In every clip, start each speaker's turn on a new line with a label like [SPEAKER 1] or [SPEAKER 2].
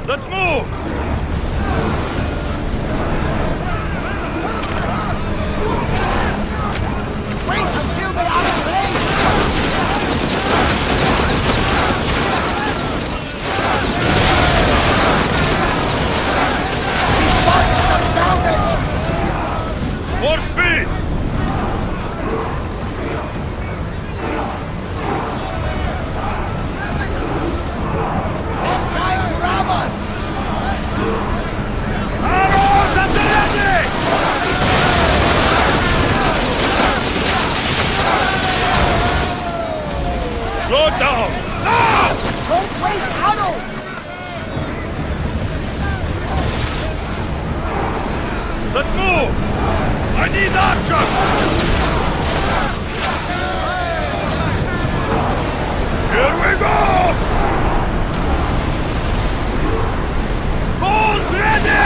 [SPEAKER 1] Let's move!
[SPEAKER 2] Wait until they're out of range!
[SPEAKER 1] More speed!
[SPEAKER 2] Try and grab us!
[SPEAKER 1] Arrows at the ready! Slow down! Now!
[SPEAKER 2] Don't waste arrows!
[SPEAKER 1] Let's move! I need archers! Here we go! Who's ready?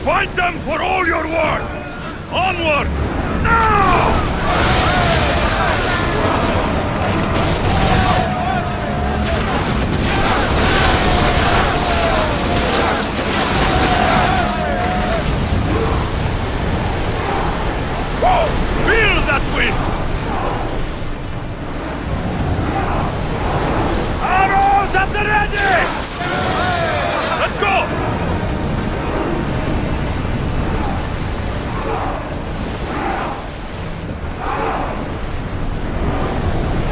[SPEAKER 1] Find them for all you're worth! Onward! Now! Whoa! Feel that wind! Arrows at the ready! Let's go!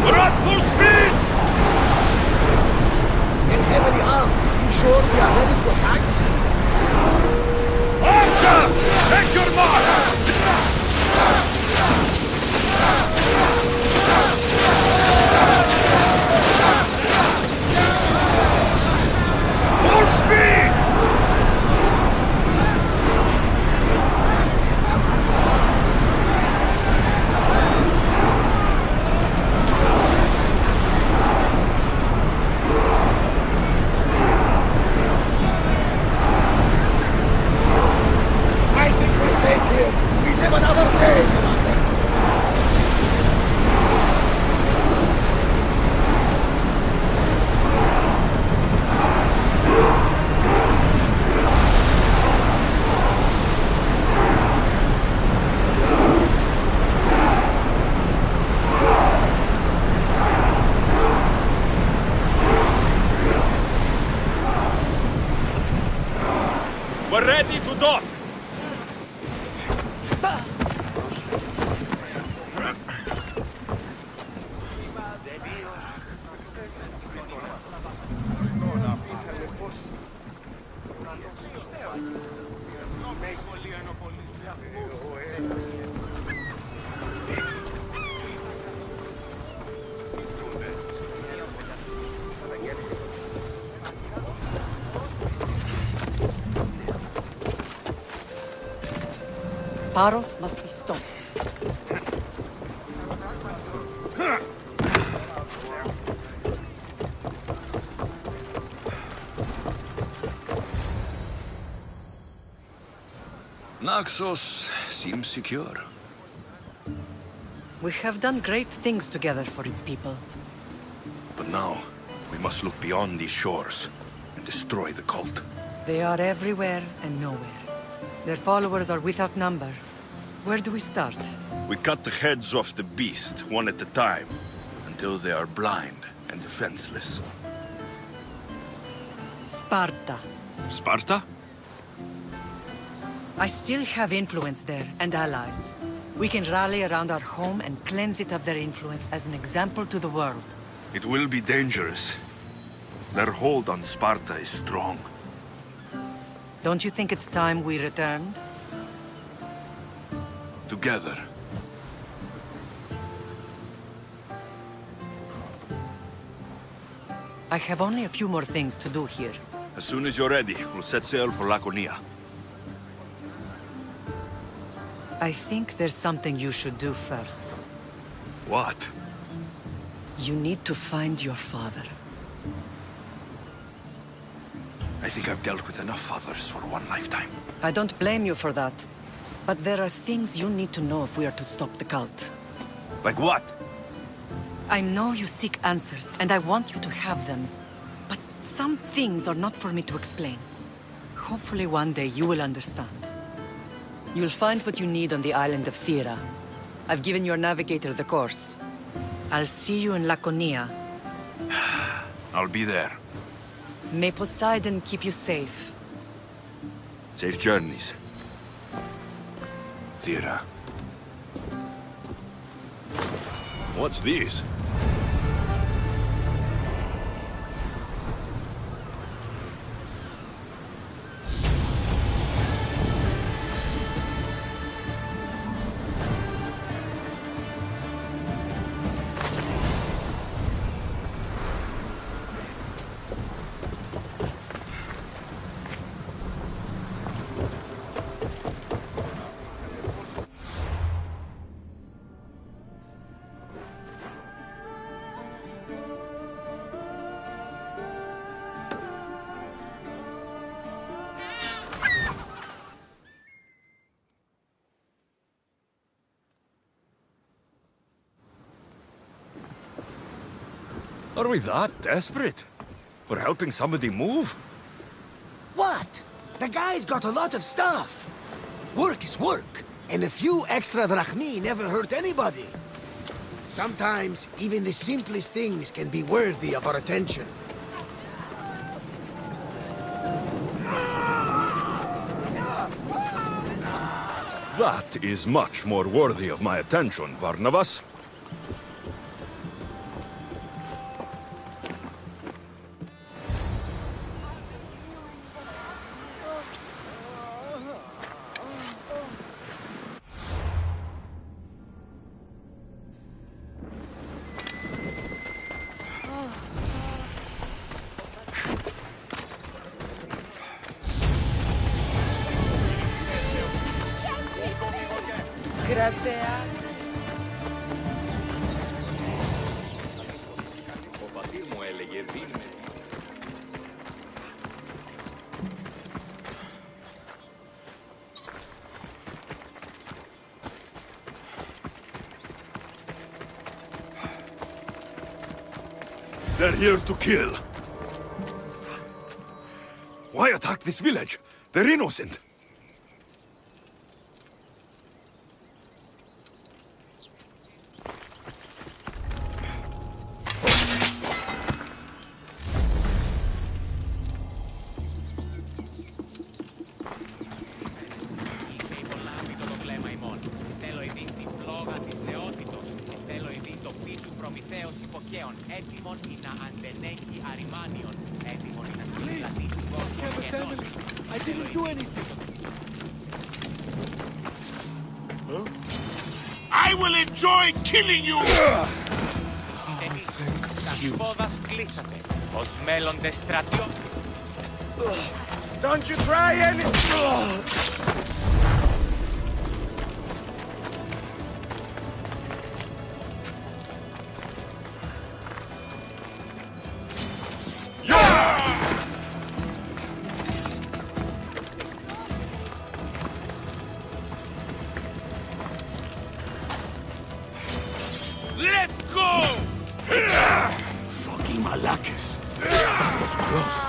[SPEAKER 1] We're at full speed!
[SPEAKER 2] They're heavily armed. You sure we are ready to attack?
[SPEAKER 1] Archer! Take your mark! Full speed!
[SPEAKER 2] I think we're safe here. We live another day, Commander.
[SPEAKER 1] We're ready to dock!
[SPEAKER 3] Paros must be stopped.
[SPEAKER 4] Naxos seems secure.
[SPEAKER 3] We have done great things together for its people.
[SPEAKER 4] But now, we must look beyond these shores and destroy the cult.
[SPEAKER 3] They are everywhere and nowhere. Their followers are without number. Where do we start?
[SPEAKER 4] We cut the heads off the beast, one at a time, until they are blind and defenseless.
[SPEAKER 3] Sparta.
[SPEAKER 4] Sparta?
[SPEAKER 3] I still have influence there, and allies. We can rally around our home and cleanse it of their influence as an example to the world.
[SPEAKER 4] It will be dangerous. Their hold on Sparta is strong.
[SPEAKER 3] Don't you think it's time we returned?
[SPEAKER 4] Together.
[SPEAKER 3] I have only a few more things to do here.
[SPEAKER 4] As soon as you're ready, we'll set sail for Laconia.
[SPEAKER 3] I think there's something you should do first.
[SPEAKER 4] What?
[SPEAKER 3] You need to find your father.
[SPEAKER 4] I think I've dealt with enough fathers for one lifetime.
[SPEAKER 3] I don't blame you for that. But there are things you need to know if we are to stop the cult.
[SPEAKER 4] Like what?
[SPEAKER 3] I know you seek answers, and I want you to have them. But some things are not for me to explain. Hopefully one day you will understand. You'll find what you need on the island of Thera. I've given your navigator the course. I'll see you in Laconia.
[SPEAKER 4] I'll be there.
[SPEAKER 3] May Poseidon keep you safe.
[SPEAKER 4] Safe journeys. Thera. What's this?
[SPEAKER 1] Are we that desperate? We're helping somebody move?
[SPEAKER 2] What? The guy's got a lot of stuff. Work is work, and a few extra drachmi never hurt anybody. Sometimes, even the simplest things can be worthy of our attention.
[SPEAKER 1] That is much more worthy of my attention, Barnabas. They're here to kill. Why attack this village? They're innocent.
[SPEAKER 2] I didn't do anything.
[SPEAKER 5] I will enjoy killing you!
[SPEAKER 1] Don't you try any...
[SPEAKER 5] Let's go!
[SPEAKER 2] Fucking Malakis. That was close.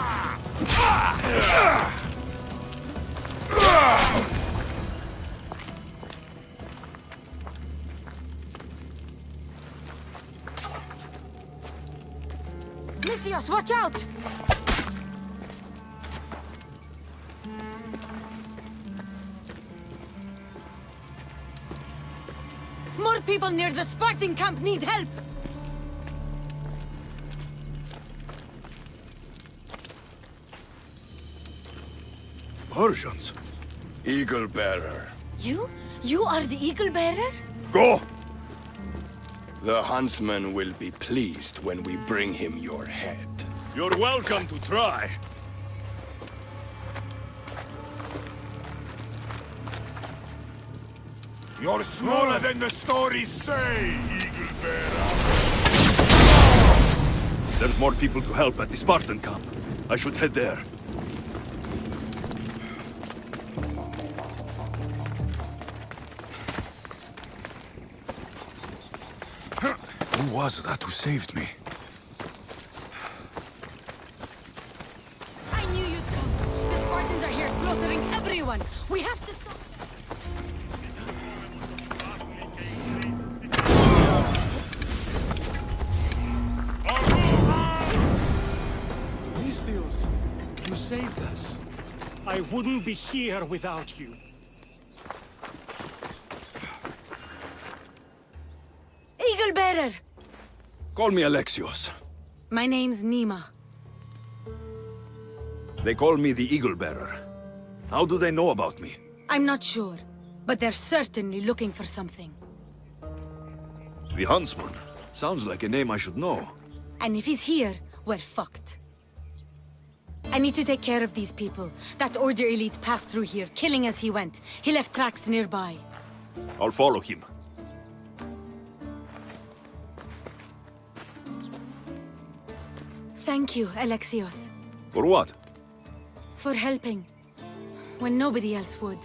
[SPEAKER 6] Mythios, watch out! More people near the Spartan camp need help!
[SPEAKER 1] Persians.
[SPEAKER 4] Eagle bearer.
[SPEAKER 6] You? You are the eagle bearer?
[SPEAKER 1] Go!
[SPEAKER 4] The huntsman will be pleased when we bring him your head.
[SPEAKER 1] You're welcome to try.
[SPEAKER 5] You're smaller than the stories say, Eagle Bearer.
[SPEAKER 1] There's more people to help at the Spartan camp. I should head there. Who was that who saved me?
[SPEAKER 6] I knew you'd come. The Spartans are here slaughtering everyone. We have to stop.
[SPEAKER 7] Mythios, you saved us. I wouldn't be here without you.
[SPEAKER 6] Eagle bearer!
[SPEAKER 1] Call me Alexios.
[SPEAKER 6] My name's Nima.
[SPEAKER 1] They call me the Eagle Bearer. How do they know about me?
[SPEAKER 6] I'm not sure, but they're certainly looking for something.
[SPEAKER 1] The Huntsman. Sounds like a name I should know.
[SPEAKER 6] And if he's here, we're fucked. I need to take care of these people. That Order elite passed through here, killing as he went. He left tracks nearby.
[SPEAKER 1] I'll follow him.
[SPEAKER 6] Thank you, Alexios,
[SPEAKER 1] For what?
[SPEAKER 6] for helping when nobody else would.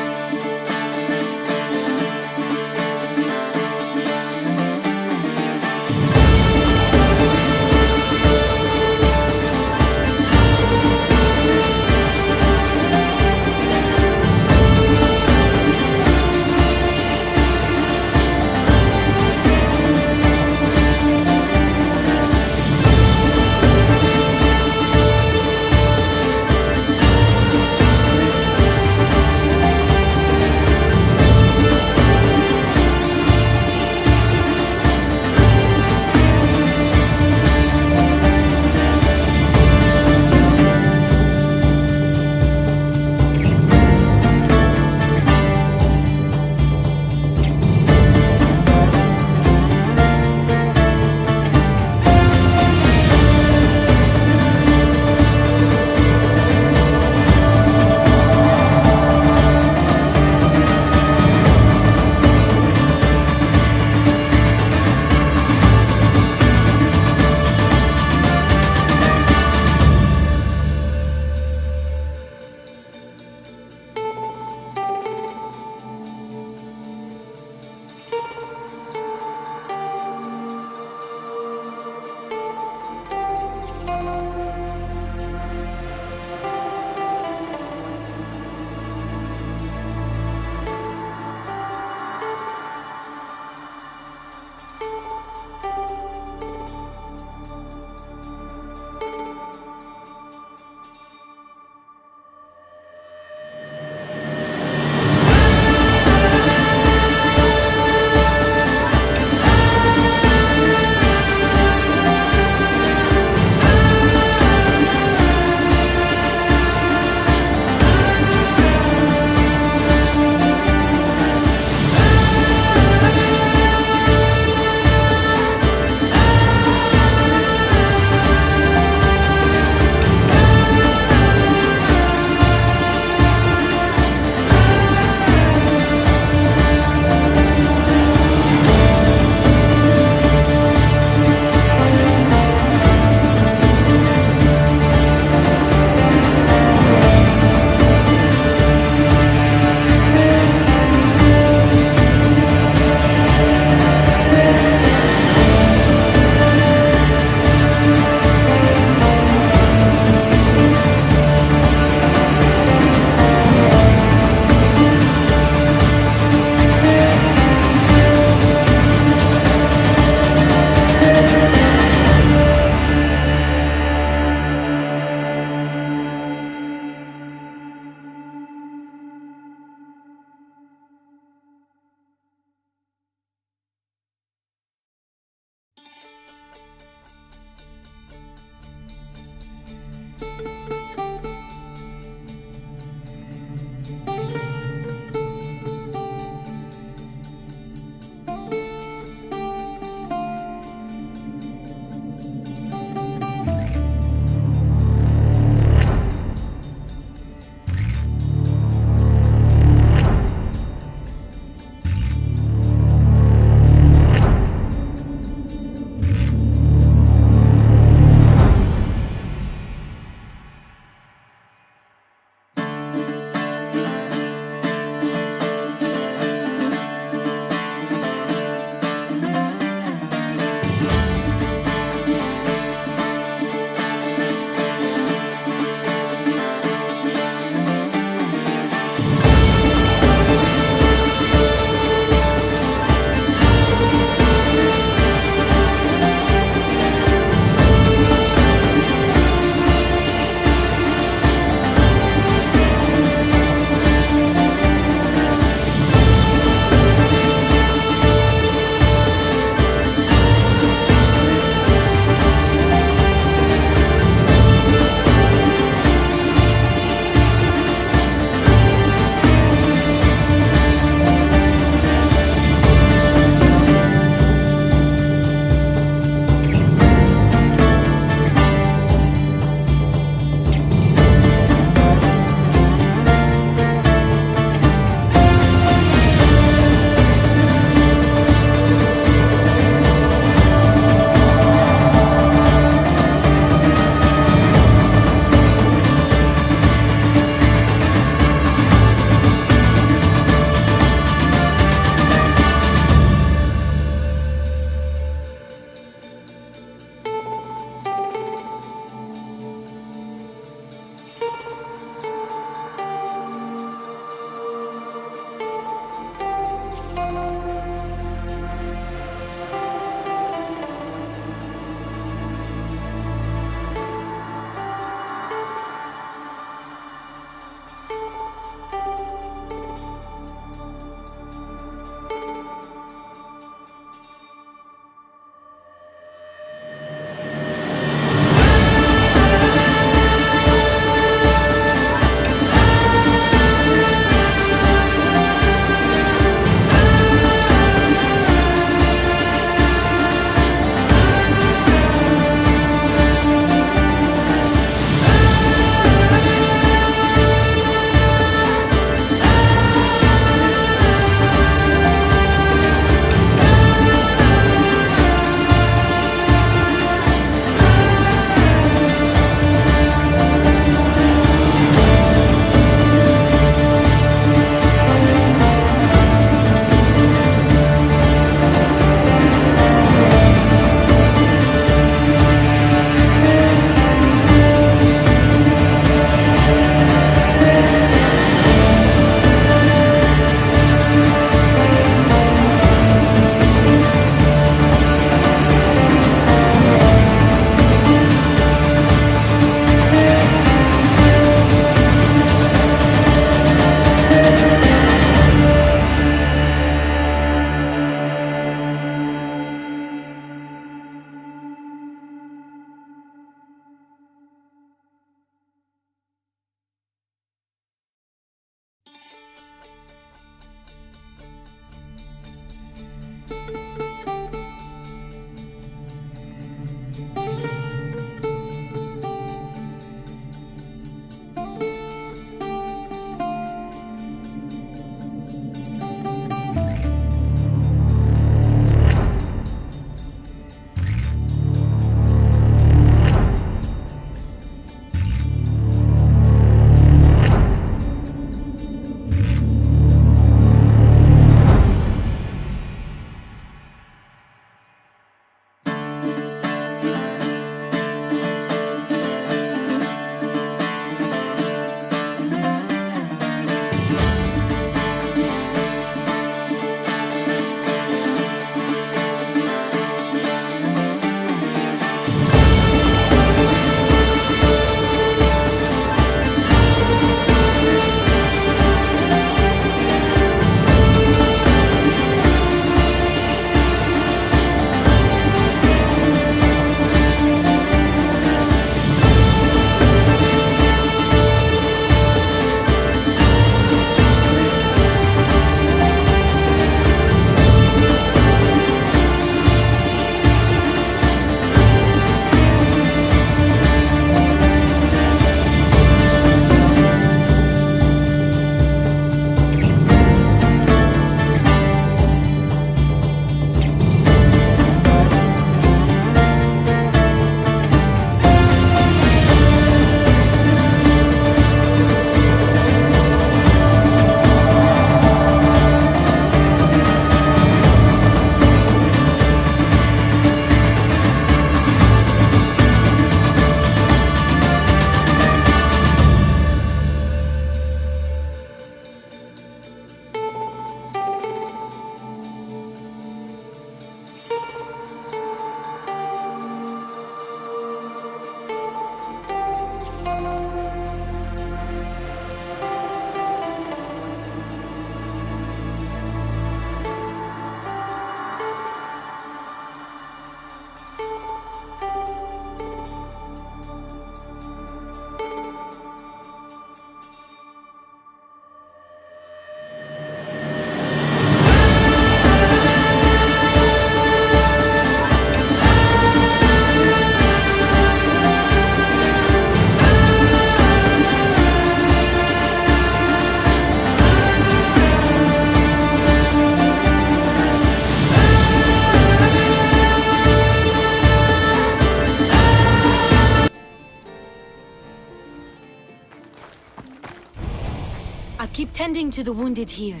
[SPEAKER 6] I'll keep tending to the wounded here.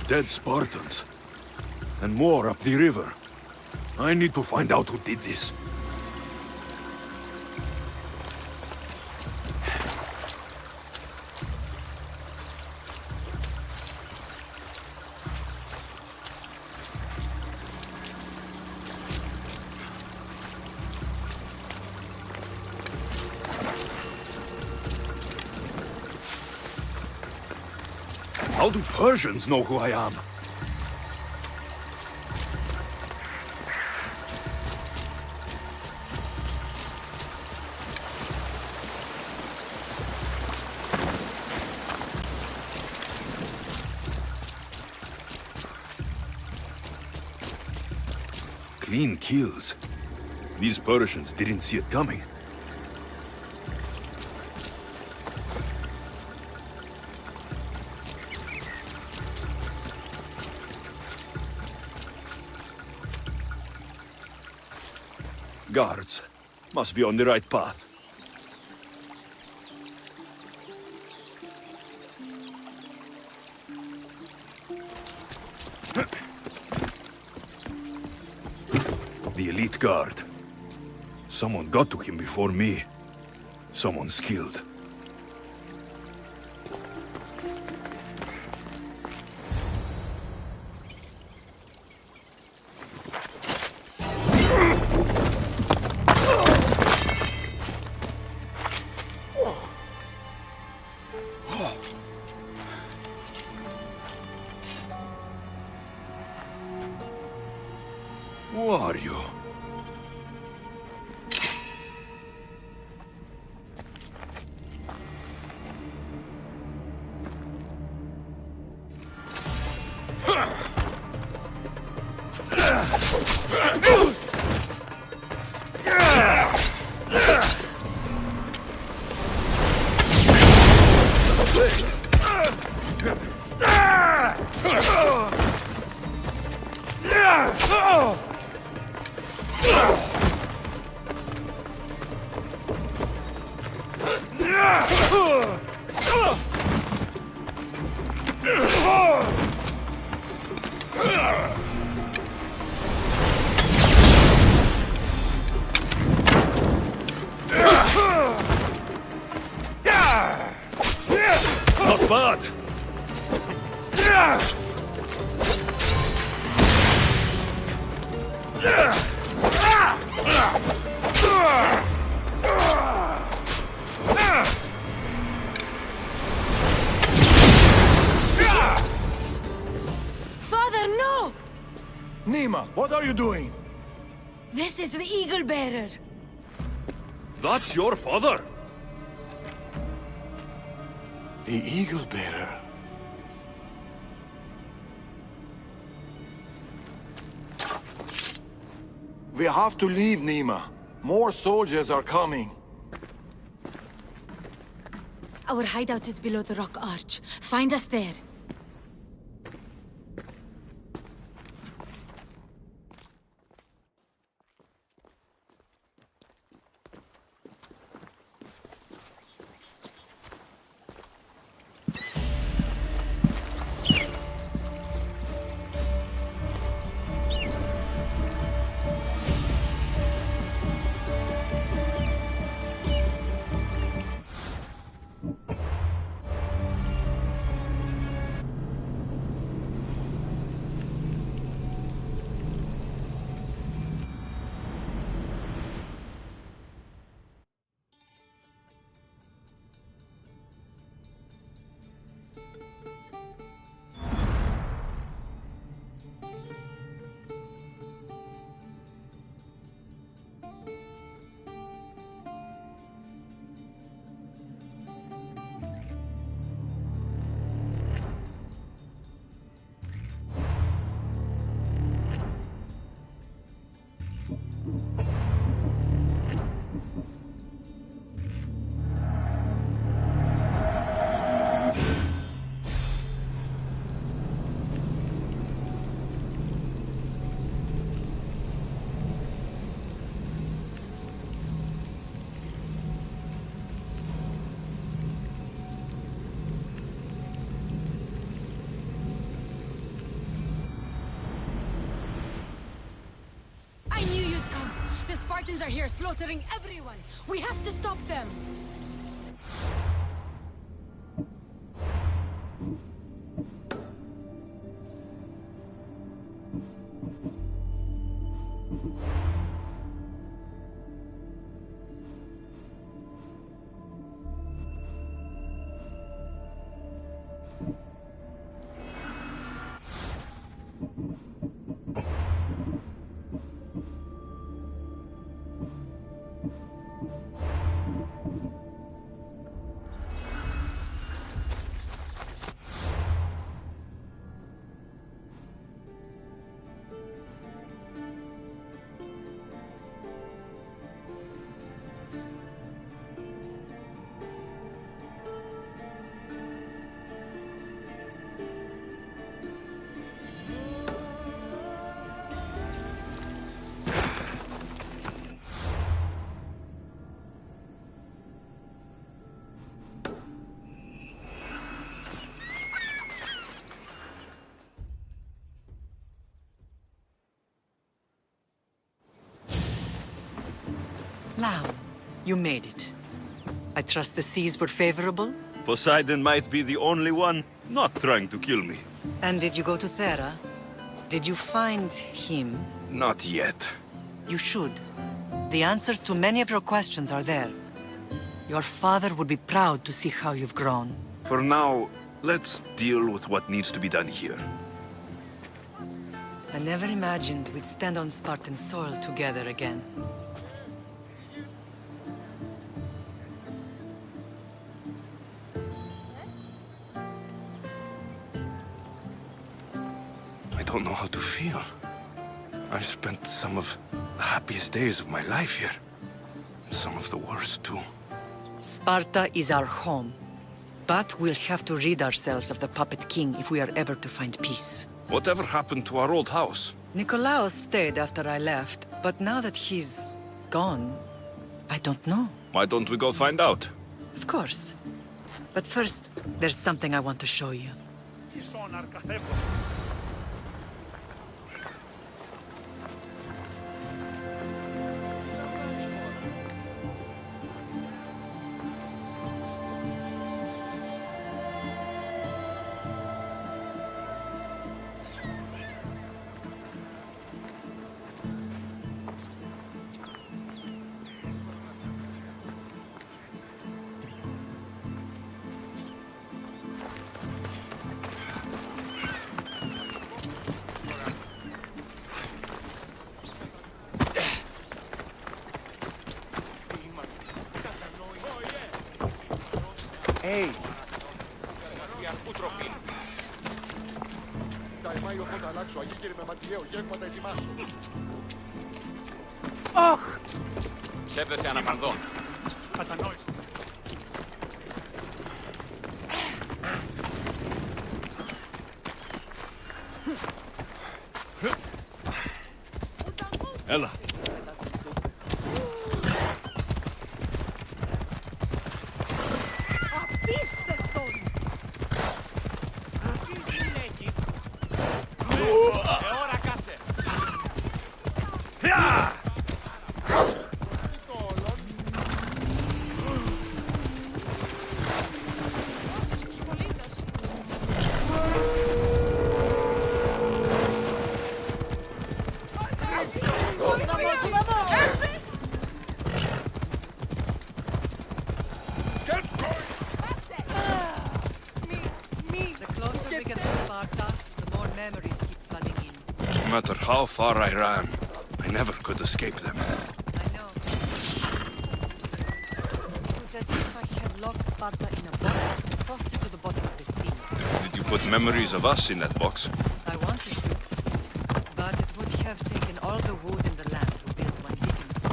[SPEAKER 1] Dead Spartans. And more up the river. I need to find out who did this. How do Persians know who I am? Clean kills. These Persians didn't see it coming. Guards. Must be on the right path. The elite guard. Someone got to him before me. Someone skilled. Who are you? Not bad.
[SPEAKER 6] Father, no!
[SPEAKER 5] Nima, what are you doing?
[SPEAKER 6] This is the Eagle Bearer.
[SPEAKER 1] That's your father?
[SPEAKER 5] The Eagle Bearer. We have to leave, Nima. More soldiers are coming.
[SPEAKER 6] Our hideout is below the rock arch. Find us there. Spartans are here slaughtering everyone. We have to stop them.
[SPEAKER 3] Lamb, you made it. I trust the seas were favorable?
[SPEAKER 4] Poseidon might be the only one not trying to kill me.
[SPEAKER 3] And did you go to Thera? Did you find him?
[SPEAKER 4] Not yet.
[SPEAKER 3] You should. The answers to many of your questions are there. Your father would be proud to see how you've grown.
[SPEAKER 4] For now, let's deal with what needs to be done here.
[SPEAKER 3] I never imagined we'd stand on Spartan soil together again.
[SPEAKER 4] I don't know how to feel. I've spent some of the happiest days of my life here. And some of the worst, too.
[SPEAKER 3] Sparta is our home. But we'll have to rid ourselves of the Puppet King if we are ever to find peace.
[SPEAKER 4] Whatever happened to our old house?
[SPEAKER 3] Nikolaos stayed after I left, but now that he's gone, I don't know.
[SPEAKER 4] Why don't we go find out?
[SPEAKER 3] Of course. But first, there's something I want to show you.
[SPEAKER 5] Ehi! Dai, ma io θα αλλάξω. Αγίγερη με ματιαίο γεύματα ετοιμάσου.
[SPEAKER 8] Ψεύδεσαι αναπαρδόν.
[SPEAKER 7] Κατανόησα.
[SPEAKER 4] Έλα. No matter how far I ran, I never could escape them.
[SPEAKER 3] I know. It was as if I had locked Sparta in a box and tossed it to the bottom of the sea.
[SPEAKER 4] Did you put memories of us in that box?
[SPEAKER 3] I wanted to, but it would have taken all the wood in the land to build one big enough.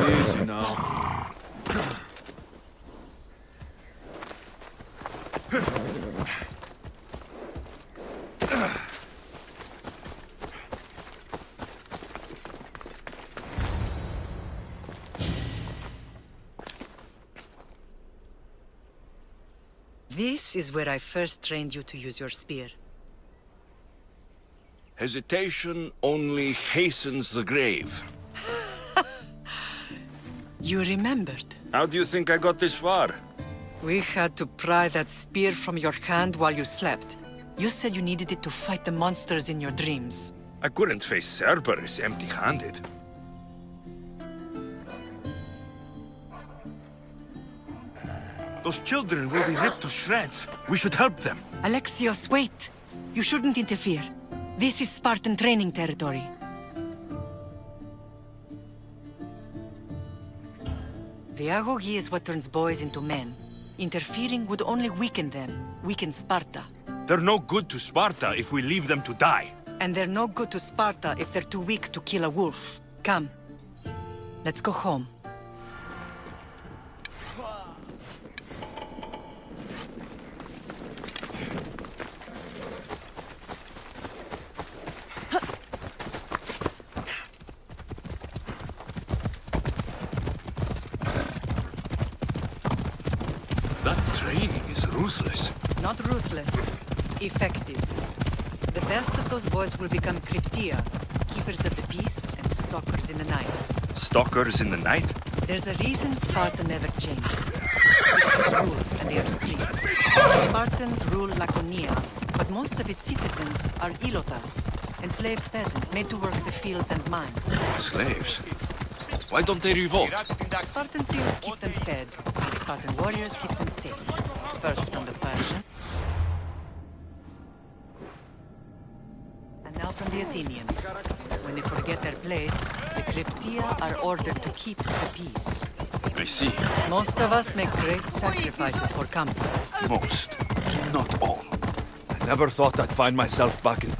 [SPEAKER 1] Easy now.
[SPEAKER 3] This is where I first trained you to use your spear.
[SPEAKER 4] Hesitation only hastens the grave.
[SPEAKER 3] You remembered.
[SPEAKER 4] How do you think I got this far?
[SPEAKER 3] We had to pry that spear from your hand while you slept. You said you needed it to fight the monsters in your dreams.
[SPEAKER 4] I couldn't face Cerberus empty-handed.
[SPEAKER 1] Those children will be ripped to shreds. We should help them.
[SPEAKER 3] Alexios, wait! You shouldn't interfere. This is Spartan training territory. The agoge is what turns boys into men. Interfering would only weaken them, weaken Sparta.
[SPEAKER 1] They're no good to Sparta if we leave them to die.
[SPEAKER 3] And they're no good to Sparta if they're too weak to kill a wolf. Come. Let's go home.
[SPEAKER 4] That training is ruthless.
[SPEAKER 3] Not ruthless. Effective. The best of those boys will become Cryptia, keepers of the peace and stalkers in the night.
[SPEAKER 1] Stalkers in the night?
[SPEAKER 3] There's a reason Sparta never changes. It has rules and they are strict. Spartans rule Laconia, but most of its citizens are ilotas, enslaved peasants made to work the fields and mines.
[SPEAKER 4] Slaves? Why don't they revolt?
[SPEAKER 3] Spartan fields keep them fed, and Spartan warriors keep them safe. First from the Persian, and now from the Athenians. When they forget their place, the Cryptia are ordered to keep the peace.
[SPEAKER 4] I see.
[SPEAKER 3] Most of us make great sacrifices for comfort.
[SPEAKER 1] Most. Not all. I never thought I'd find myself back in...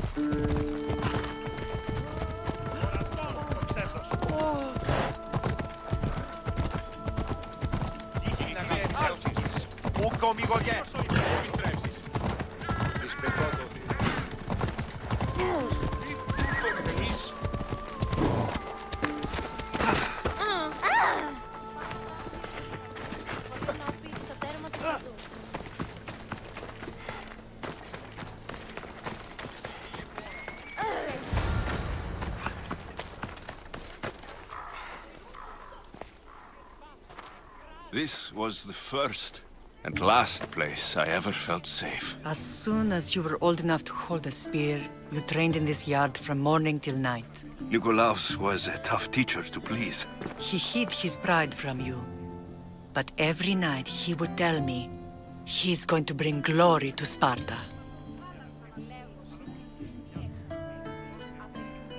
[SPEAKER 4] This was the first and last place I ever felt safe.
[SPEAKER 3] As soon as you were old enough to hold a spear, you trained in this yard from morning till night.
[SPEAKER 1] Nikolaos was a tough teacher to please.
[SPEAKER 3] He hid his pride from you. But every night he would tell me, he's going to bring glory to Sparta.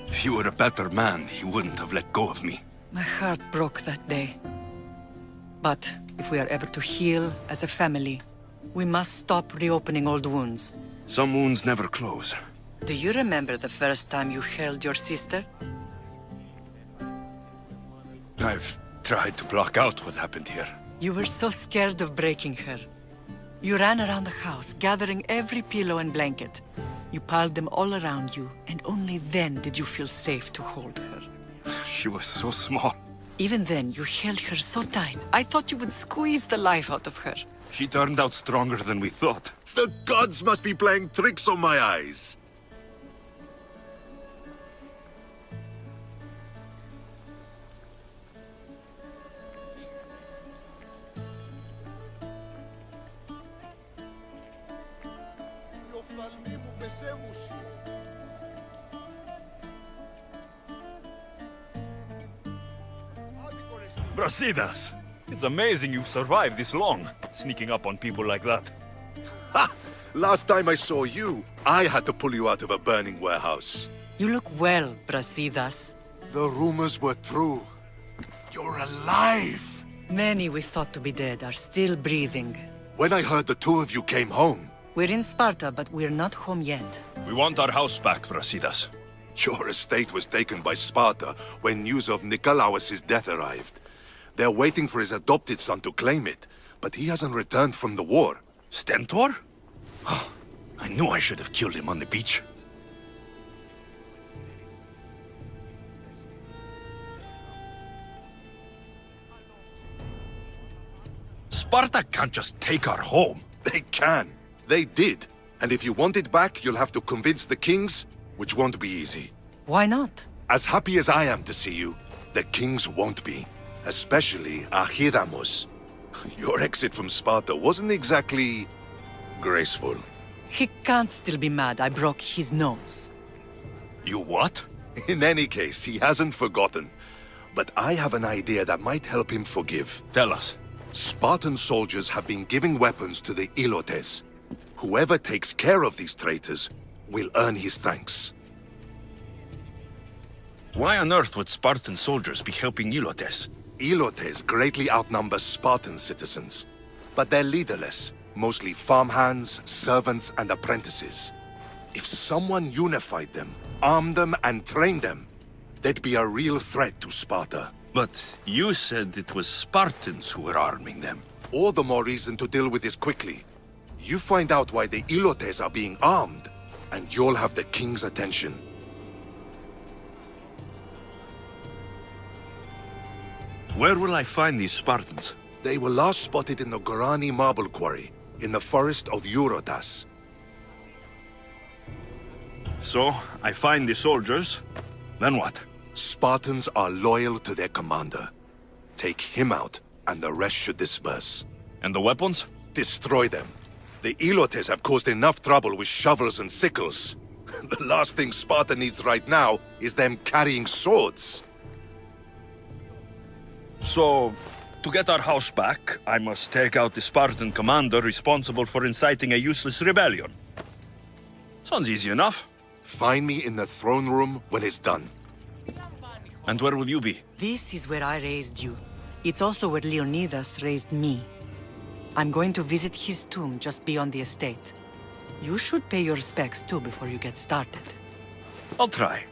[SPEAKER 1] If you were a better man, he wouldn't have let go of me.
[SPEAKER 3] My heart broke that day. But if we are ever to heal as a family, we must stop reopening old wounds.
[SPEAKER 1] Some wounds never close.
[SPEAKER 3] Do you remember the first time you held your sister?
[SPEAKER 1] I've tried to block out what happened here.
[SPEAKER 3] You were so scared of breaking her. You ran around the house, gathering every pillow and blanket. You piled them all around you, and only then did you feel safe to hold her.
[SPEAKER 1] She was so small.
[SPEAKER 3] Even then, you held her so tight, I thought you would squeeze the life out of her.
[SPEAKER 1] She turned out stronger than we thought.
[SPEAKER 5] The gods must be playing tricks on my eyes.
[SPEAKER 1] Brasidas! It's amazing you've survived this long, sneaking up on people like that.
[SPEAKER 5] Ha! Last time I saw you, I had to pull you out of a burning warehouse.
[SPEAKER 3] You look well, Brasidas.
[SPEAKER 5] The rumors were true. You're alive!
[SPEAKER 3] Many we thought to be dead are still breathing.
[SPEAKER 5] When I heard the two of you came home,
[SPEAKER 3] We're in Sparta, but we're not home yet.
[SPEAKER 1] We want our house back, Brasidas.
[SPEAKER 5] your estate was taken by Sparta when news of Nikolaos' death arrived. They're waiting for his adopted son to claim it, but he hasn't returned from the war.
[SPEAKER 1] Stentor? I knew I should have killed him on the beach. Sparta can't just take our home.
[SPEAKER 5] They can. They did. And if you want it back, you'll have to convince the kings, which won't be easy.
[SPEAKER 3] Why not?
[SPEAKER 5] As happy as I am to see you, the kings won't be. Especially Archidamos. Your exit from Sparta wasn't exactly graceful.
[SPEAKER 3] He can't still be mad I broke his nose.
[SPEAKER 1] You what?
[SPEAKER 5] In any case, he hasn't forgotten. But I have an idea that might help him forgive.
[SPEAKER 1] Tell us.
[SPEAKER 5] Spartan soldiers have been giving weapons to the Ilotes. Whoever takes care of these traitors will earn his thanks.
[SPEAKER 1] Why on earth would Spartan soldiers be helping Ilotes?
[SPEAKER 5] Ilotes greatly outnumber Spartan citizens, but they're leaderless, mostly farmhands, servants, and apprentices. If someone unified them, armed them, and trained them, they'd be a real threat to Sparta.
[SPEAKER 1] But you said it was Spartans who were arming them.
[SPEAKER 5] All the more reason to deal with this quickly. You find out why the Ilotes are being armed, and you'll have the king's attention.
[SPEAKER 1] Where will I find these Spartans?
[SPEAKER 5] They were last spotted in the Gorani marble quarry, in the forest of Eurotas.
[SPEAKER 1] So, I find the soldiers. Then what?
[SPEAKER 5] Spartans are loyal to their commander. Take him out, and the rest should disperse.
[SPEAKER 1] And the weapons?
[SPEAKER 5] Destroy them. The Ilotes have caused enough trouble with shovels and sickles. The last thing Sparta needs right now is them carrying swords.
[SPEAKER 1] So, to get our house back, I must take out the Spartan commander responsible for inciting a useless rebellion. Sounds easy enough.
[SPEAKER 5] Find me in the throne room when it's done.
[SPEAKER 1] And where will you be?
[SPEAKER 3] This is where I raised you. It's also where Leonidas raised me. I'm going to visit his tomb just beyond the estate. You should pay your respects too before you get started.
[SPEAKER 1] I'll try.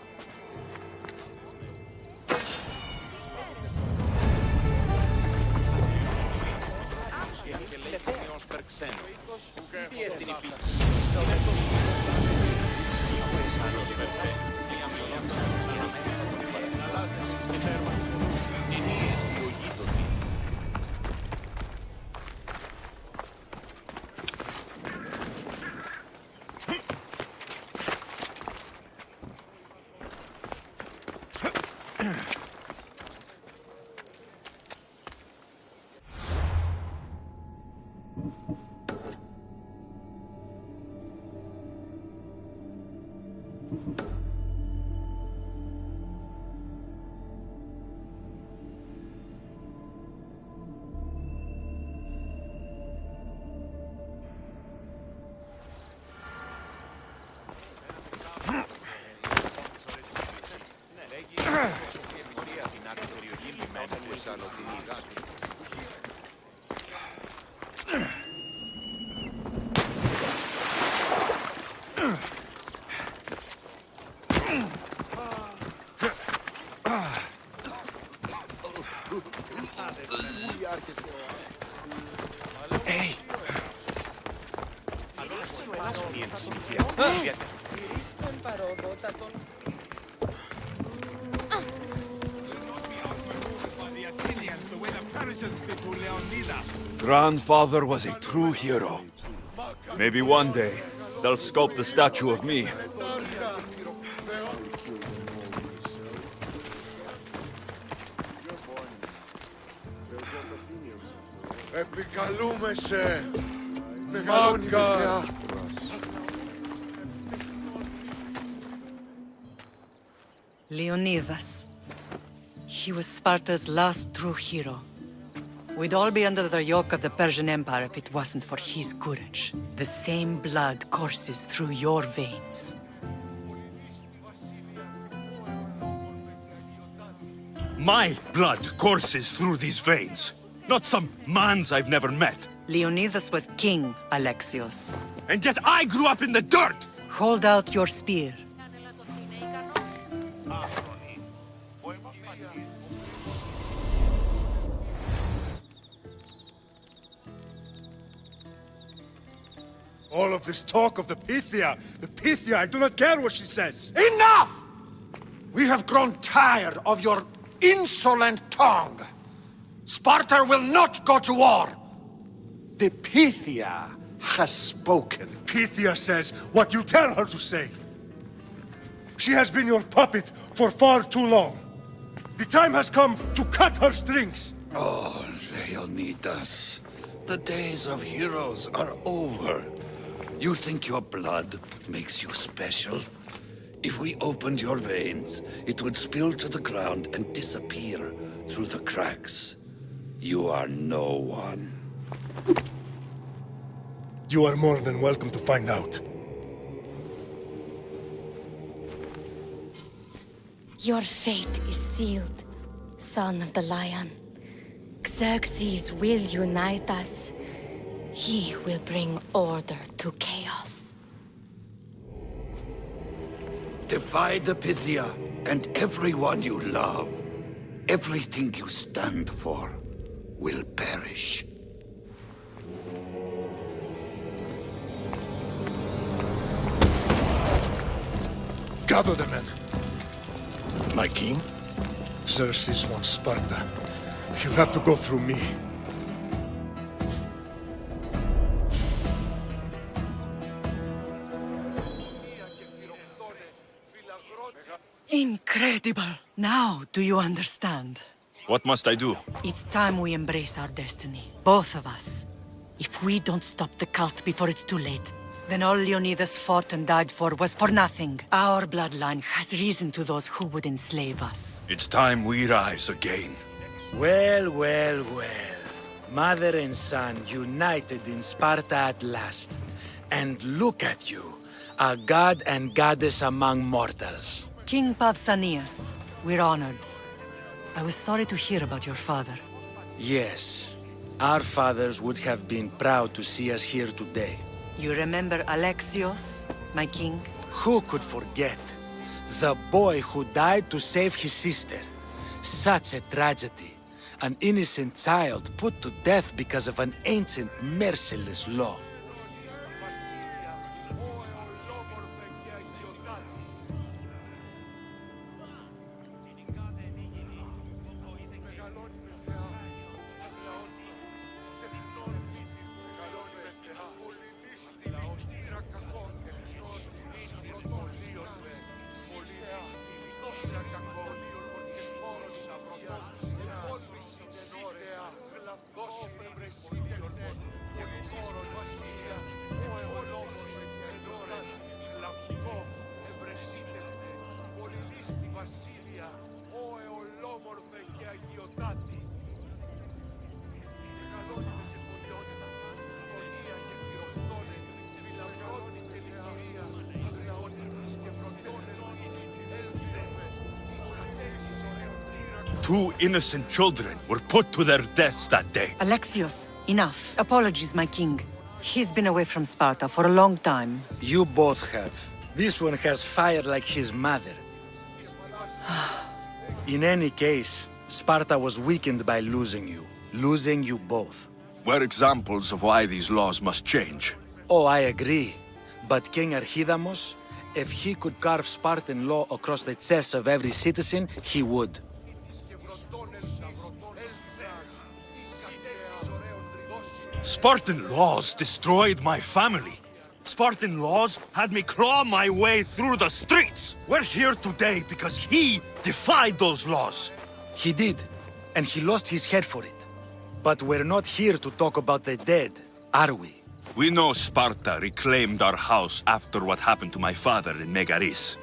[SPEAKER 9] Grandfather was a true hero. Maybe one day, they'll sculpt a statue of me.
[SPEAKER 5] Επικαλούμε σε μεγαλώνει παιδιά.
[SPEAKER 3] Leonidas. He was Sparta's last true hero. We'd all be under the yoke of the Persian Empire if it wasn't for his courage. The same blood courses through your veins.
[SPEAKER 1] My blood courses through these veins. Not some man's I've never met.
[SPEAKER 3] Leonidas was king, Alexios.
[SPEAKER 1] And yet I grew up in the dirt!
[SPEAKER 3] Hold out your spear.
[SPEAKER 7] All of this talk of the Pythia, I do not care what she says.
[SPEAKER 2] Enough! We have grown tired of your insolent tongue. Sparta will not go to war. The Pythia has spoken.
[SPEAKER 7] Pythia says what you tell her to say. She has been your puppet for far too long. The time has come to cut her strings.
[SPEAKER 10] Oh, Leonidas, the days of heroes are over. You think your blood makes you special? If we opened your veins, it would spill to the ground and disappear through the cracks. You are no one.
[SPEAKER 7] You are more than welcome to find out.
[SPEAKER 6] Your fate is sealed, son of the lion. Xerxes will unite us. He will bring order to chaos.
[SPEAKER 10] Defy the Pythia and everyone you love. Everything you stand for will perish.
[SPEAKER 7] Gather the men.
[SPEAKER 10] My king?
[SPEAKER 7] Xerxes wants Sparta. She'll have to go through me.
[SPEAKER 3] Incredible! Now, do you understand?
[SPEAKER 1] What must I do?
[SPEAKER 3] It's time we embrace our destiny, both of us. If we don't stop the cult before it's too late, then all Leonidas fought and died for was for nothing. Our bloodline has risen to those who would enslave us.
[SPEAKER 1] It's time we rise again.
[SPEAKER 11] Well, well, well. Mother and son united in Sparta at last. And look at you, a god and goddess among mortals.
[SPEAKER 3] King Pausanias, we're honored. I was sorry to hear about your father.
[SPEAKER 11] Yes, our fathers would have been proud to see us here today.
[SPEAKER 3] You remember Alexios, my king?
[SPEAKER 11] Who could forget? The boy who died to save his sister. Such a tragedy. An innocent child put to death because of an ancient, merciless law.
[SPEAKER 1] Two innocent children were put to their deaths that day.
[SPEAKER 3] Alexios, enough. Apologies, my king. He's been away from Sparta for a long time.
[SPEAKER 11] You both have. This one has fire like his mother. In any case, Sparta was weakened by losing you both.
[SPEAKER 1] We're examples of why these laws must change.
[SPEAKER 11] Oh, I agree. But King Archidamos, if he could carve Spartan law across the chests of every citizen, he would.
[SPEAKER 1] Spartan laws destroyed my family. Spartan laws had me claw my way through the streets. We're here today because he defied those laws.
[SPEAKER 11] He did, and he lost his head for it. But we're not here to talk about the dead, are we?
[SPEAKER 1] We know Sparta reclaimed our house after what happened to my father in Megaris.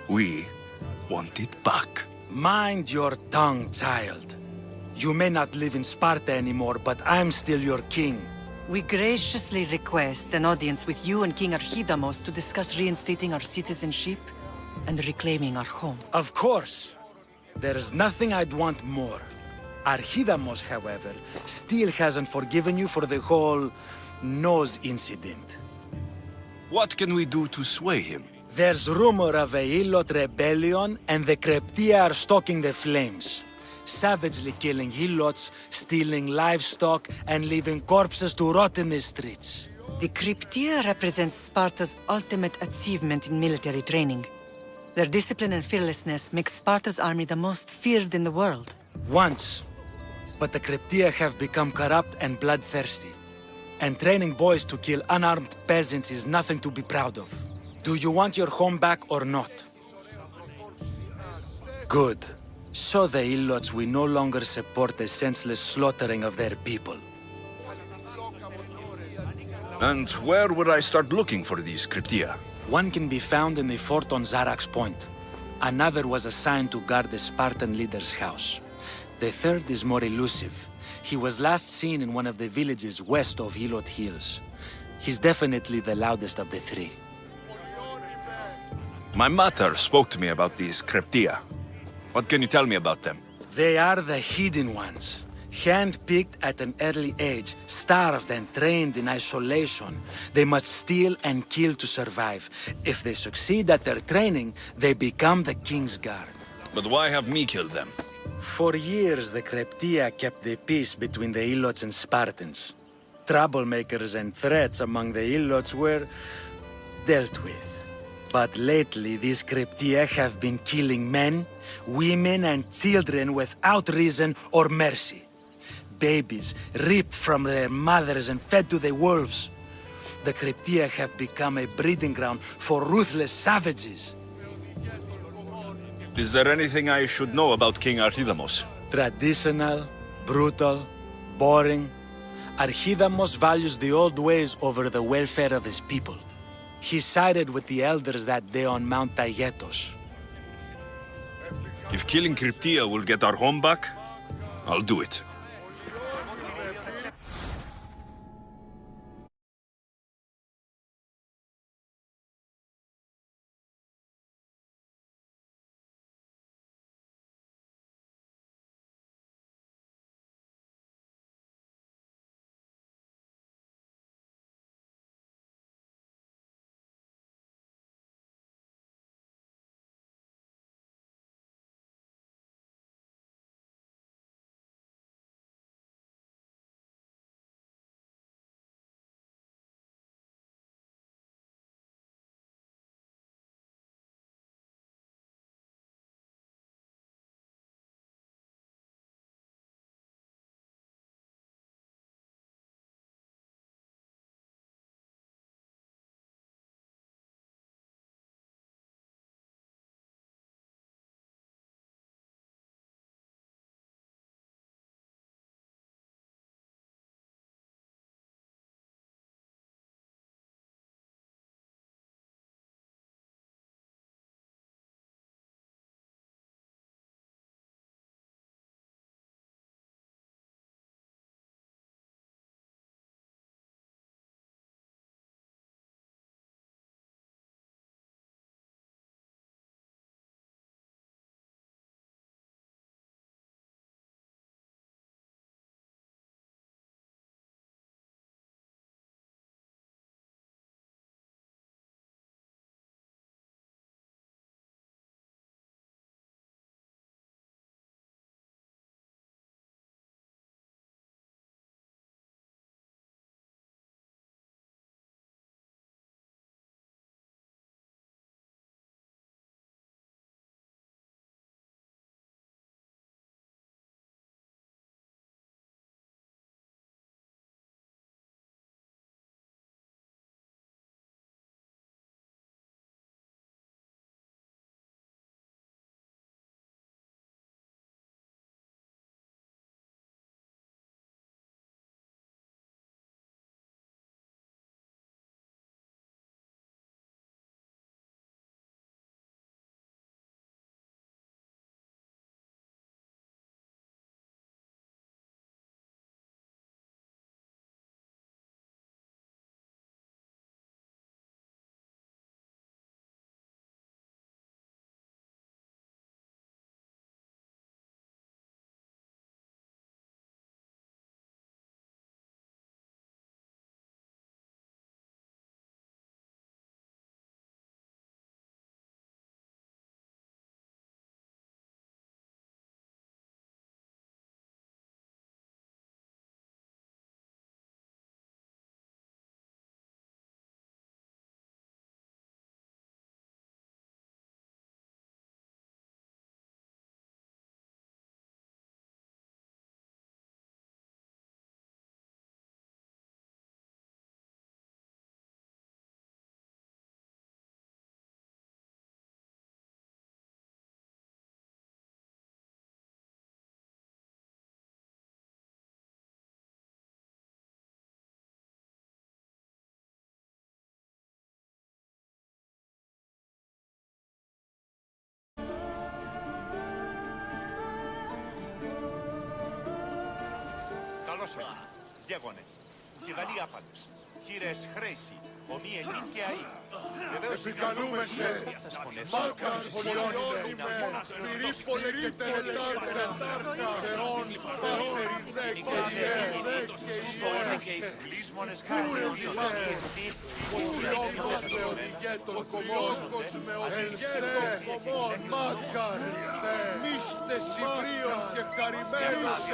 [SPEAKER 1] We want it back.
[SPEAKER 11] Mind your tongue, child. You may not live in Sparta anymore, but I'm still your king.
[SPEAKER 3] We graciously request an audience with you and King Archidamos to discuss reinstating our citizenship and reclaiming our home.
[SPEAKER 11] Of course. There's nothing I'd want more. Archidamos, however, still hasn't forgiven you for the whole nose incident.
[SPEAKER 1] What can we do to sway him?
[SPEAKER 11] There's rumor of a Hilot rebellion, and the Kreptia are stalking the flames. Savagely killing Helots, stealing livestock, and leaving corpses to rot in the streets.
[SPEAKER 3] The Cryptia represents Sparta's ultimate achievement in military training. Their discipline and fearlessness make Sparta's army the most feared in the world.
[SPEAKER 11] Once. But the Cryptia have become corrupt and bloodthirsty. And training boys to kill unarmed peasants is nothing to be proud of. Do you want your home back or not? Good. So the Ilots will no longer support the senseless slaughtering of their people.
[SPEAKER 1] And where would I start looking for these cryptia?
[SPEAKER 11] One can be found in the fort on Zarak's Point. Another was assigned to guard the Spartan leader's house. The third is more elusive. He was last seen in one of the villages west of Hilot Hills. He's definitely the loudest of the three.
[SPEAKER 1] My mother spoke to me about these cryptia. What can you tell me about them?
[SPEAKER 11] They are the hidden ones. Hand-picked at an early age, starved and trained in isolation. They must steal and kill to survive. If they succeed at their training, they become the King's Guard.
[SPEAKER 1] But why have me killed them?
[SPEAKER 11] For years, the Cryptia kept the peace between the Ilots and Spartans. Troublemakers and threats among the Ilots were dealt with. But lately, these Cryptia have been killing men, women, and children without reason or mercy. Babies ripped from their mothers and fed to the wolves. The Cryptia have become a breeding ground for ruthless savages.
[SPEAKER 1] Is there anything I should know about King Archidamos?
[SPEAKER 11] Traditional, brutal, boring. Archidamos values the old ways over the welfare of his people. He sided with the elders that day on Mount Taygetos.
[SPEAKER 1] If killing cryptia will get our home back, I'll do it.
[SPEAKER 12] πρόσφατη. Γέγονε. Και δαλή άπαντες. Χείρες χρέση. Ομοί ελίν και αή.
[SPEAKER 5] Επικαλούμε σε μάκας πολιώνουμε, πυρίπολε και τελετάρκα, θεών πάστεριδέ και ιέ,
[SPEAKER 12] και οι πλήσμονες
[SPEAKER 5] κούρες μας, οφειόμος με οδηγέ των κομμών, ελθέ των κομμών, μάκαρ, μίστε Σιβρίων και καρημένος σε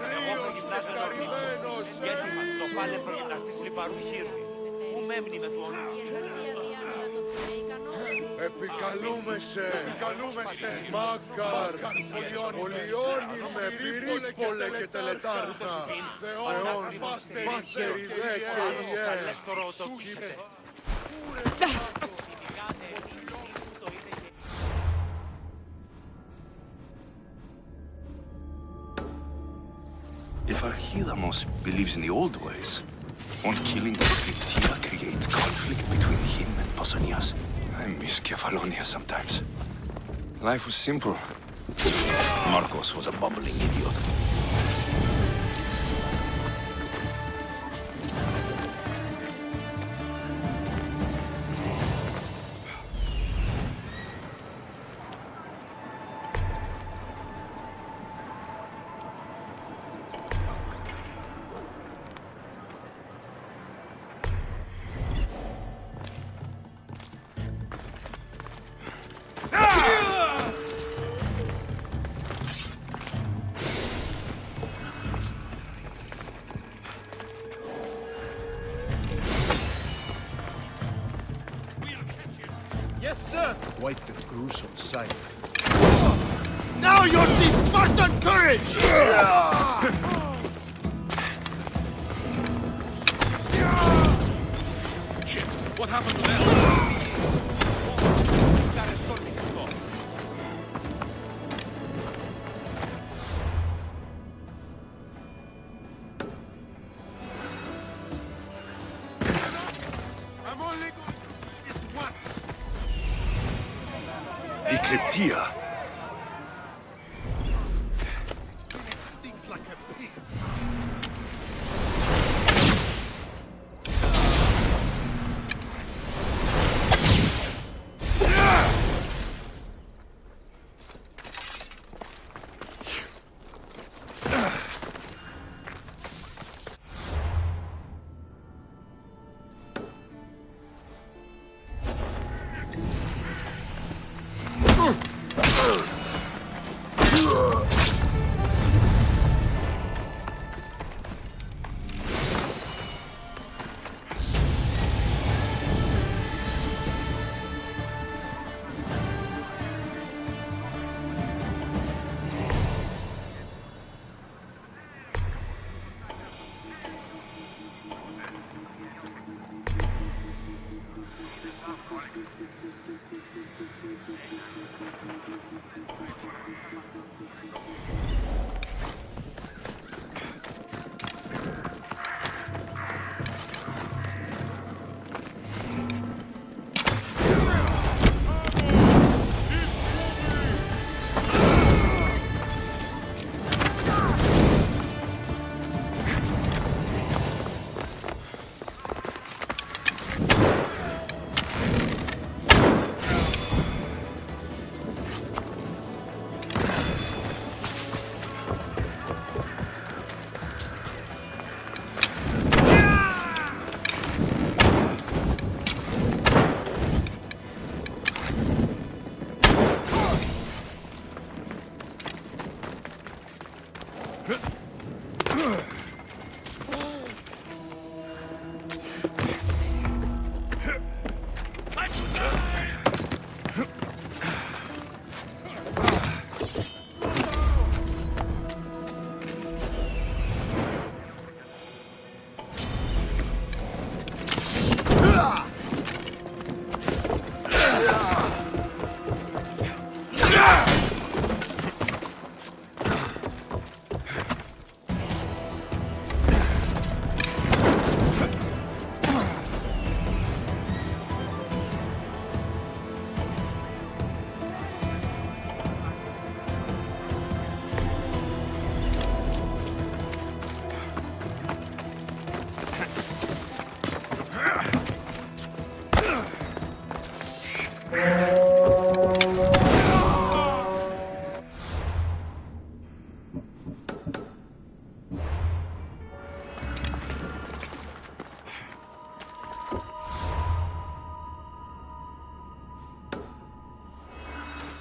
[SPEAKER 5] Ρίος και καρημένος σε
[SPEAKER 12] το πάλε προγυμναστής λιπαρού χείρου. Πού μέμνει με του όνου.
[SPEAKER 5] Επικαλούμε σε, μάκαρ, πολιώνει με πυρίπολε και τελετάρκα, θεών πάστεριδέ και ιέ,
[SPEAKER 4] If Archidamos believes in the old ways, won't killing Scriptia create conflict between him and Pausanias? I miss Kefalonia sometimes. Life was simple. Marcos was a bumbling idiot.
[SPEAKER 2] Quite the gruesome sight. Now you'll see Spartan courage!
[SPEAKER 12] Shit, what happened to them?
[SPEAKER 2] I'm only going to do this once.
[SPEAKER 4] Ecliptia!
[SPEAKER 2] Stinks like a pig's.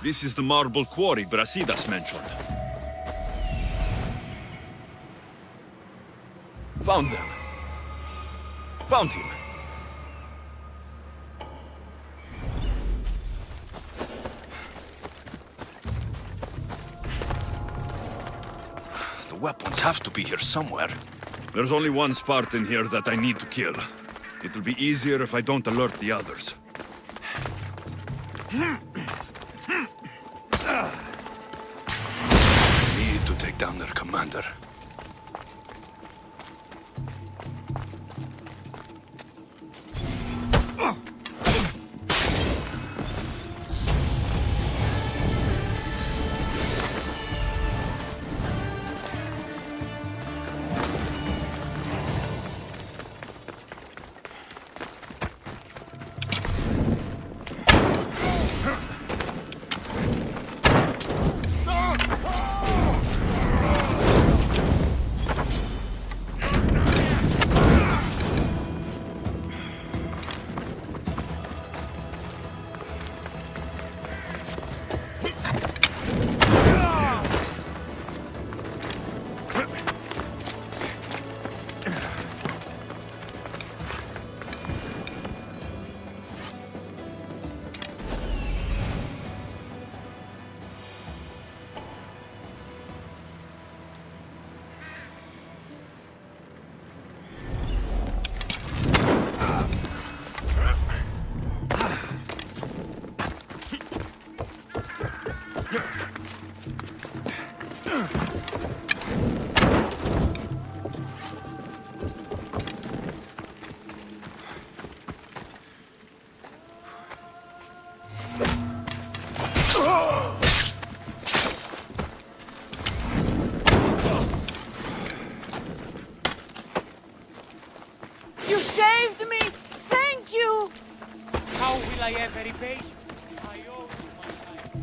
[SPEAKER 1] This is the marble quarry Brasidas mentioned.
[SPEAKER 9] Found them. Found him.
[SPEAKER 1] The weapons have to be here somewhere. There's only one Spartan here that I need to kill. It'll be easier if I don't alert the others. Need to take down their commander.
[SPEAKER 3] You saved me! Thank you!
[SPEAKER 12] How will I ever repay you? I owe you my life.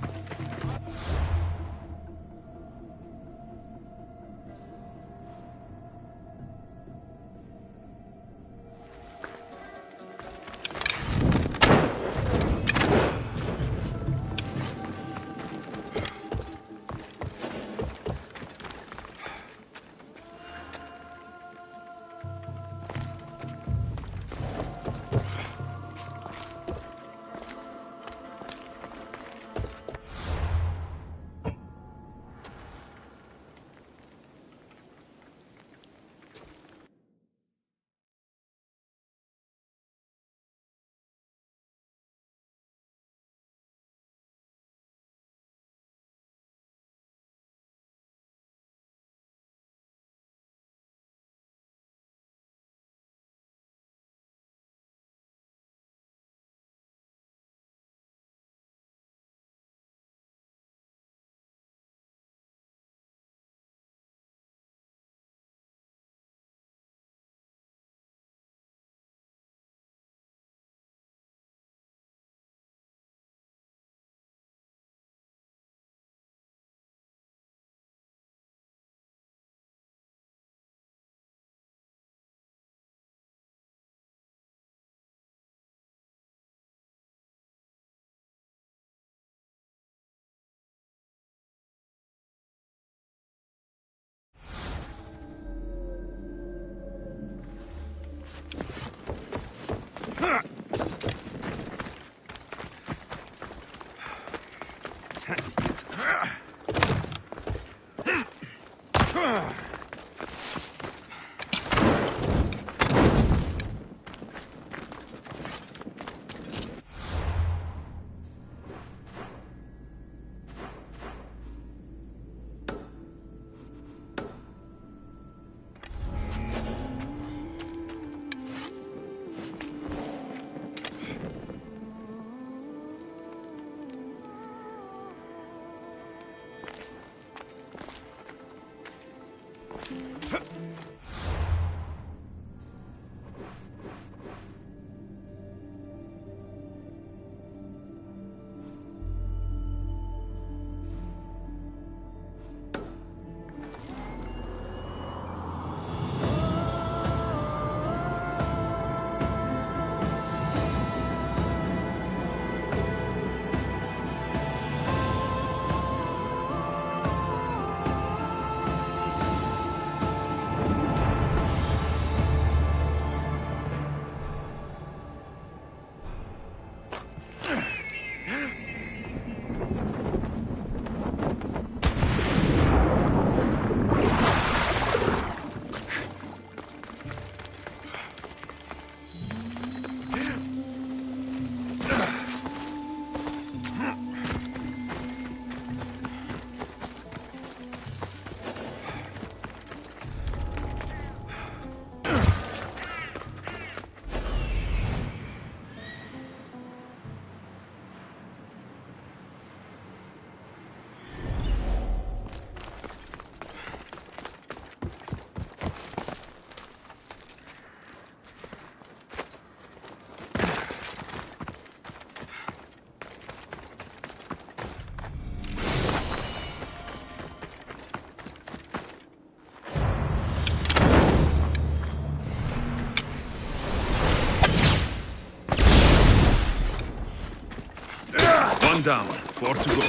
[SPEAKER 9] One down, 4 to go.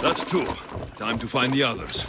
[SPEAKER 9] That's 2. Time to find the others.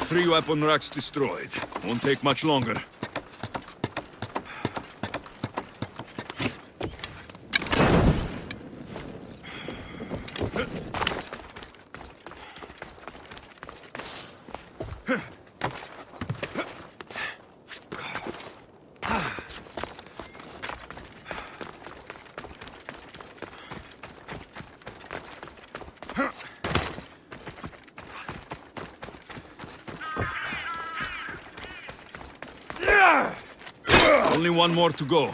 [SPEAKER 9] Three weapon racks destroyed. Won't take much longer. Only one more to go.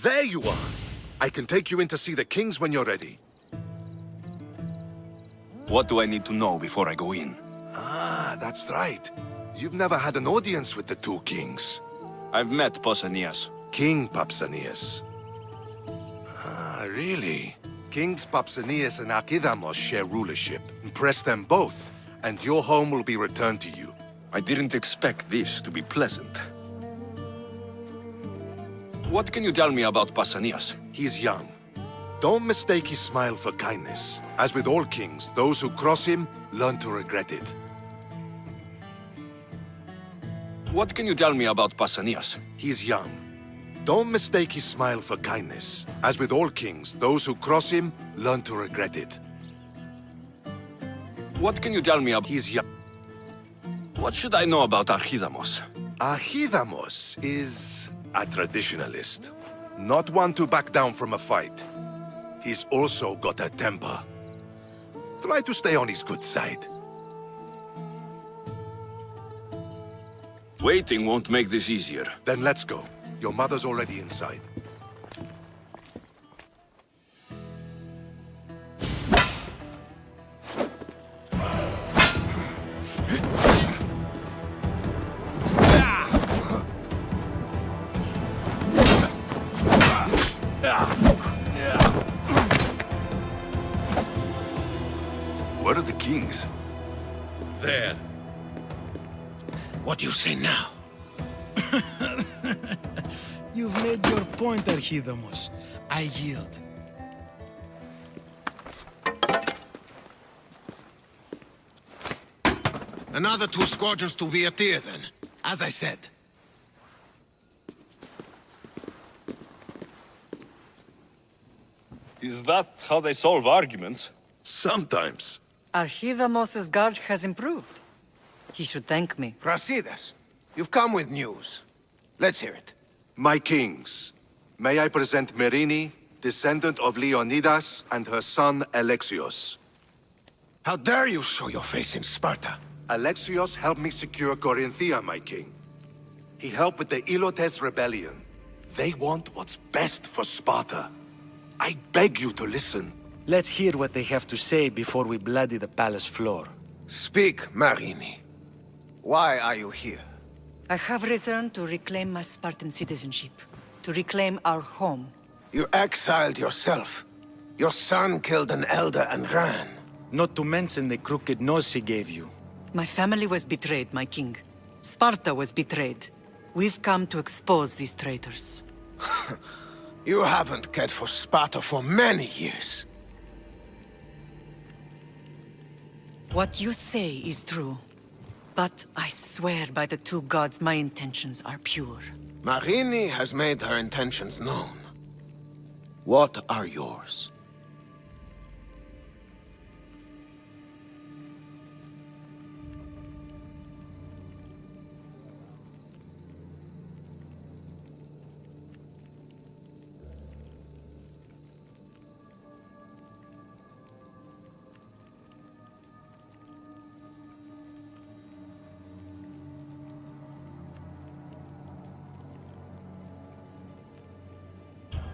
[SPEAKER 5] There you are! I can take you in to see the kings when you're ready.
[SPEAKER 4] What do I need to know before I go in?
[SPEAKER 5] Ah, that's right. You've never had an audience with the 2 kings.
[SPEAKER 4] I've met Pausanias.
[SPEAKER 5] King Pausanias. Ah, really? Kings Pausanias and Archidamos share rulership. Impress them both, and your home will be returned to you.
[SPEAKER 4] I didn't expect this to be pleasant. What can you tell me about Pausanias?
[SPEAKER 5] He's young. Don't mistake his smile for kindness. As with all kings, those who cross him learn to regret it.
[SPEAKER 4] What can you tell me about Pausanias?
[SPEAKER 5] He's young. Don't mistake his smile for kindness. As with all kings, those who cross him learn to regret it.
[SPEAKER 4] What can you tell me about...
[SPEAKER 5] He's young.
[SPEAKER 4] What should I know about Archidamos?
[SPEAKER 5] Archidamos is a traditionalist. Not one to back down from a fight. He's also got a temper. Try to stay on his good side.
[SPEAKER 4] Waiting won't make this easier.
[SPEAKER 5] Then let's go. Your mother's already inside.
[SPEAKER 4] Where are the kings?
[SPEAKER 10] There. What do you say now?
[SPEAKER 11] You've made your point, Archidamos. I yield.
[SPEAKER 10] Another 2 squadrons to Viatir, then. As I said.
[SPEAKER 1] Is that how they solve arguments?
[SPEAKER 5] Sometimes.
[SPEAKER 3] Archidamos's guard has improved. He should thank me.
[SPEAKER 2] Brasidas, you've come with news. Let's hear it.
[SPEAKER 5] My kings, may I present Merini, descendant of Leonidas, and her son Alexios.
[SPEAKER 2] How dare you show your face in Sparta?
[SPEAKER 5] Alexios helped me secure Corinthia, my king. He helped with the Ilotes rebellion. They want what's best for Sparta. I beg you to listen.
[SPEAKER 11] Let's hear what they have to say before we bloody the palace floor.
[SPEAKER 2] Speak, Marini. Why are you here?
[SPEAKER 3] I have returned to reclaim my Spartan citizenship, to reclaim our home.
[SPEAKER 2] You exiled yourself. Your son killed an elder and ran.
[SPEAKER 11] Not to mention the crooked nose he gave you.
[SPEAKER 3] My family was betrayed, my king. Sparta was betrayed. We've come to expose these traitors.
[SPEAKER 2] You haven't cared for Sparta for many years.
[SPEAKER 3] What you say is true. But I swear by the two gods my intentions are pure.
[SPEAKER 2] Marini has made her intentions known. What are yours?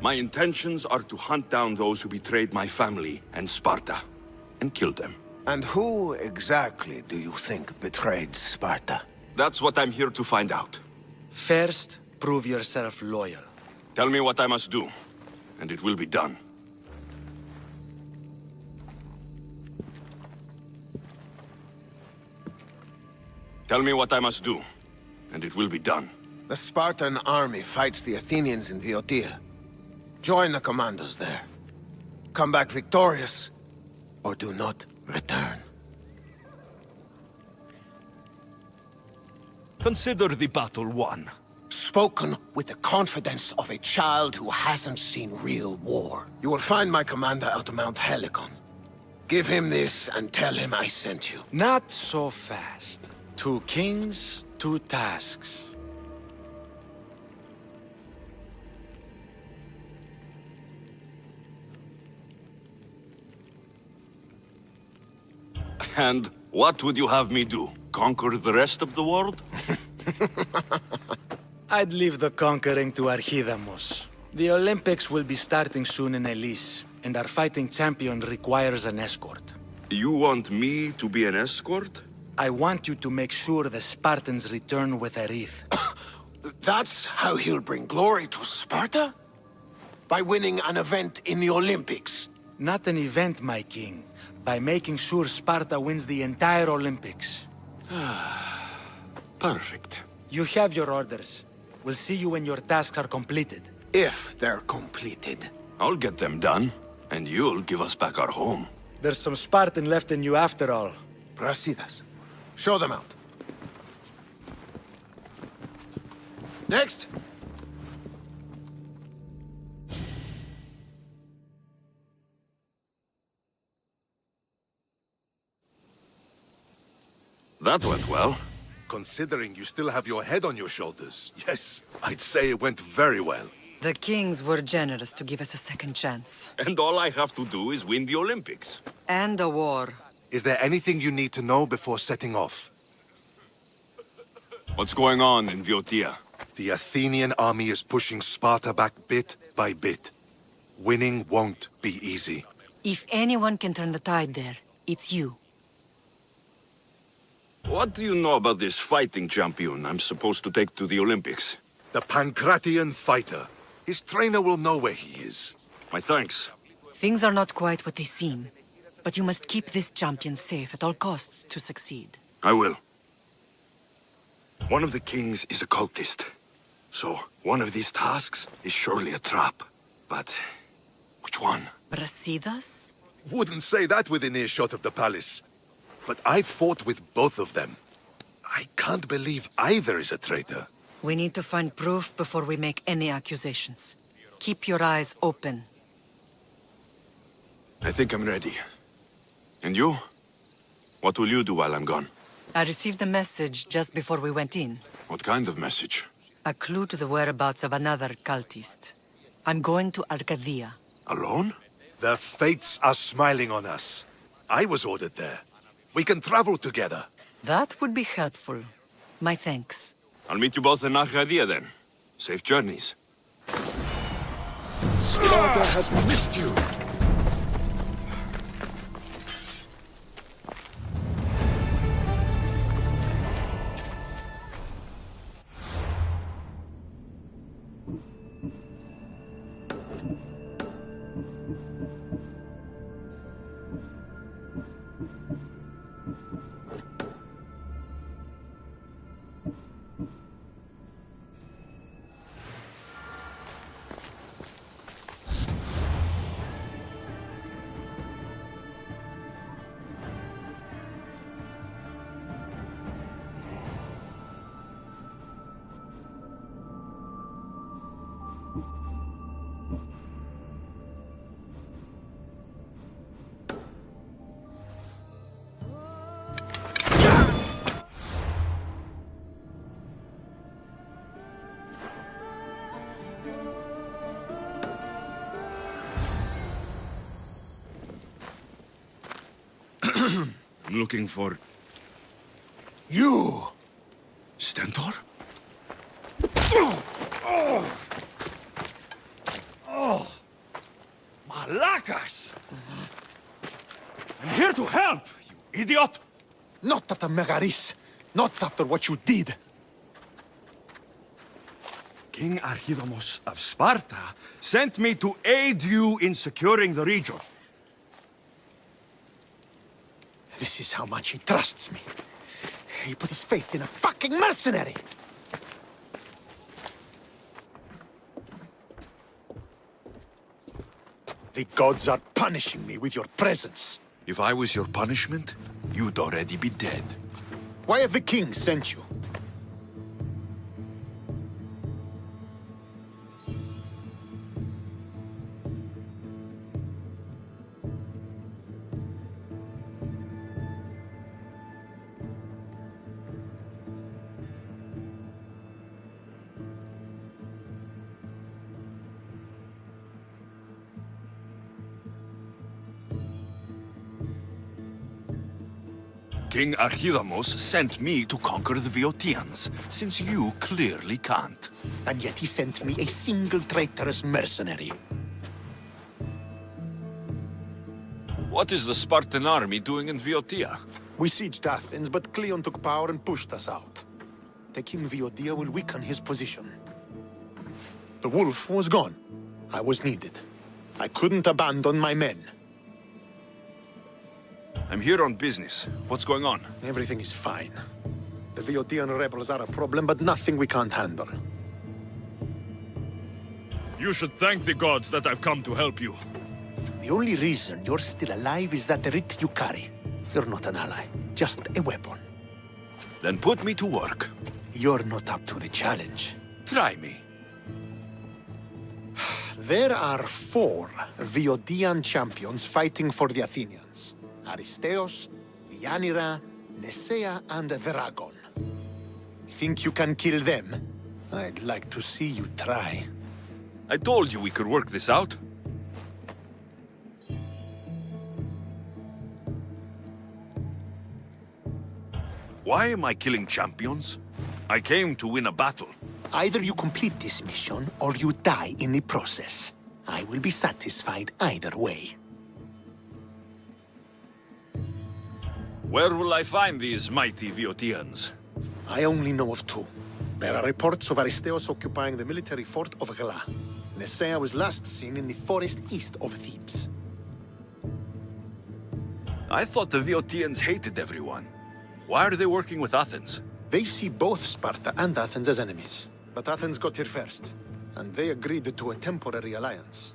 [SPEAKER 1] My intentions are to hunt down those who betrayed my family and Sparta, and kill them.
[SPEAKER 2] And who exactly do you think betrayed Sparta?
[SPEAKER 1] That's what I'm here to find out.
[SPEAKER 11] First, prove yourself loyal.
[SPEAKER 1] Tell me what I must do, and it will be done. Tell me what I must do, and it will be done.
[SPEAKER 2] The Spartan army fights the Athenians in Boeotia. Join the commandos there. Come back victorious, or do not return.
[SPEAKER 9] Consider the battle won.
[SPEAKER 2] Spoken with the confidence of a child who hasn't seen real war. You will find my commander out of Mount Helicon. Give him this and tell him I sent you.
[SPEAKER 11] Not so fast. 2 kings, 2 tasks.
[SPEAKER 1] And what would you have me do? Conquer the rest of the world?
[SPEAKER 11] I'd leave the conquering to Archidamos. The Olympics will be starting soon in Elise, and our fighting champion requires an escort.
[SPEAKER 1] You want me to be an escort?
[SPEAKER 11] I want you to make sure the Spartans return with a wreath.
[SPEAKER 2] That's how he'll bring glory to Sparta? By winning an event in the Olympics?
[SPEAKER 11] Not an event, my king. By making sure Sparta wins the entire Olympics.
[SPEAKER 1] Perfect.
[SPEAKER 11] You have your orders. We'll see you when your tasks are completed.
[SPEAKER 2] If they're completed.
[SPEAKER 1] I'll get them done, and you'll give us back our home.
[SPEAKER 11] There's some Spartan left in you after all.
[SPEAKER 2] Brasidas, show them out. Next.
[SPEAKER 1] That went well.
[SPEAKER 5] Considering you still have your head on your shoulders, yes, I'd say it went very well.
[SPEAKER 3] The kings were generous to give us a second chance.
[SPEAKER 1] And all I have to do is win the Olympics.
[SPEAKER 3] And a war.
[SPEAKER 5] Is there anything you need to know before setting off?
[SPEAKER 1] What's going on in Boeotia?
[SPEAKER 5] The Athenian army is pushing Sparta back bit by bit. Winning won't be easy.
[SPEAKER 3] If anyone can turn the tide there, it's you.
[SPEAKER 1] What do you know about this fighting champion I'm supposed to take to the Olympics?
[SPEAKER 5] The Pancratian fighter. His trainer will know where he is.
[SPEAKER 1] My thanks.
[SPEAKER 3] Things are not quite what they seem, but you must keep this champion safe at all costs to succeed.
[SPEAKER 1] I will. One of the kings is a cultist. So, one of these tasks is surely a trap. But, which one?
[SPEAKER 3] Brasidas?
[SPEAKER 5] Wouldn't say that within earshot of the palace. But I fought with both of them. I can't believe either is a traitor.
[SPEAKER 3] We need to find proof before we make any accusations. Keep your eyes open.
[SPEAKER 4] I think I'm ready. And you? What will you do while I'm gone?
[SPEAKER 3] I received a message just before we went in.
[SPEAKER 4] What kind of message?
[SPEAKER 3] A clue to the whereabouts of another cultist. I'm going to Arcadia.
[SPEAKER 4] Alone?
[SPEAKER 5] The fates are smiling on us. I was ordered there. We can travel together.
[SPEAKER 3] That would be helpful. My thanks.
[SPEAKER 4] I'll meet you both in Arcadia then. Safe journeys.
[SPEAKER 5] Sparta has missed you.
[SPEAKER 1] I'm looking for...
[SPEAKER 5] You!
[SPEAKER 1] Stentor?
[SPEAKER 11] Malacas! I'm here to help, you idiot!
[SPEAKER 7] Not after Megaris. Not after what you did.
[SPEAKER 1] King Archidamos of Sparta sent me to aid you in securing the region.
[SPEAKER 7] This is how much he trusts me. He put his faith in a fucking mercenary! The gods are punishing me with your presence.
[SPEAKER 4] If I was your punishment, you'd already be dead.
[SPEAKER 7] Why have the kings sent you?
[SPEAKER 4] King Archidamos sent me to conquer the Viotians, since you clearly can't.
[SPEAKER 7] And yet he sent me a single traitorous mercenary.
[SPEAKER 9] What is the Spartan army doing in Viotia?
[SPEAKER 7] We sieged Athens, but Cleon took power and pushed us out. Taking Viotia will weaken his position. The wolf was gone. I was needed. I couldn't abandon my men.
[SPEAKER 9] I'm here on business. What's going on?
[SPEAKER 7] Everything is fine. The Viotian rebels are a problem, but nothing we can't handle.
[SPEAKER 9] You should thank the gods that I've come to help you.
[SPEAKER 7] The only reason you're still alive is that writ you carry. You're not an ally, just a weapon.
[SPEAKER 4] Then put me to work.
[SPEAKER 7] You're not up to the challenge.
[SPEAKER 9] Try me.
[SPEAKER 7] There are 4 Viotian champions fighting for the Athenians. Aristeos, Yanira, Nesea, and Veragon. Think you can kill them? I'd like to see you try.
[SPEAKER 9] I told you we could work this out.
[SPEAKER 1] Why am I killing champions? I came to win a battle.
[SPEAKER 7] Either you complete this mission, or you die in the process. I will be satisfied either way.
[SPEAKER 9] Where will I find these mighty Viotians?
[SPEAKER 7] I only know of 2. There are reports of Aristeos occupying the military fort of Gela. Nesea was last seen in the forest east of Thebes.
[SPEAKER 9] I thought the Viotians hated everyone. Why are they working with Athens?
[SPEAKER 7] They see both Sparta and Athens as enemies. But Athens got here first, and they agreed to a temporary alliance.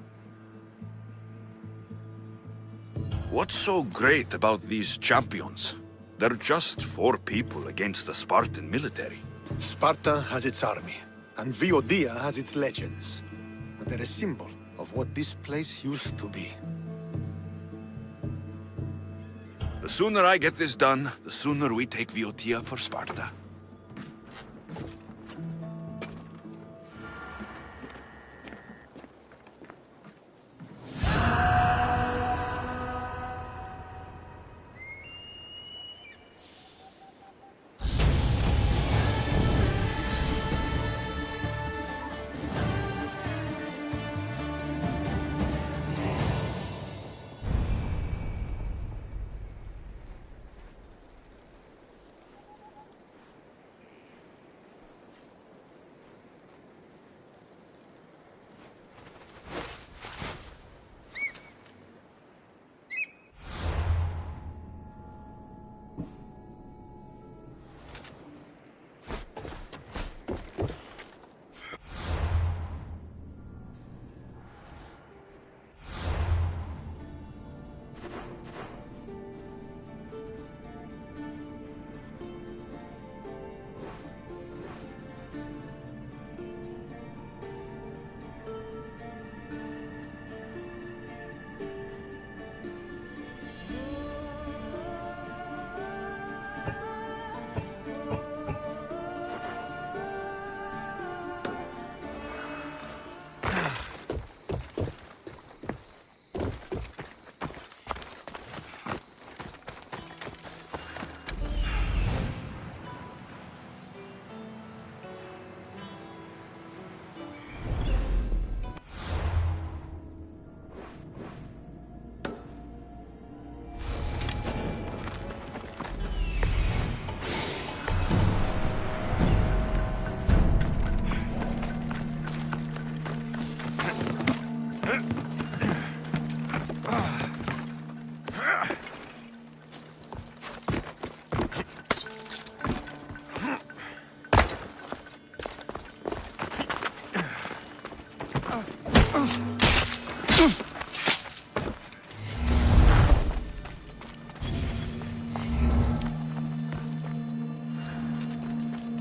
[SPEAKER 1] What's so great about these champions? They're just 4 people against the Spartan military.
[SPEAKER 7] Sparta has its army, and Viotia has its legends. And they're a symbol of what this place used to be.
[SPEAKER 4] The sooner I get this done, the sooner we take Viotia for Sparta.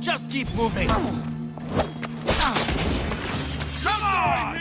[SPEAKER 11] Just keep moving.
[SPEAKER 1] Come on!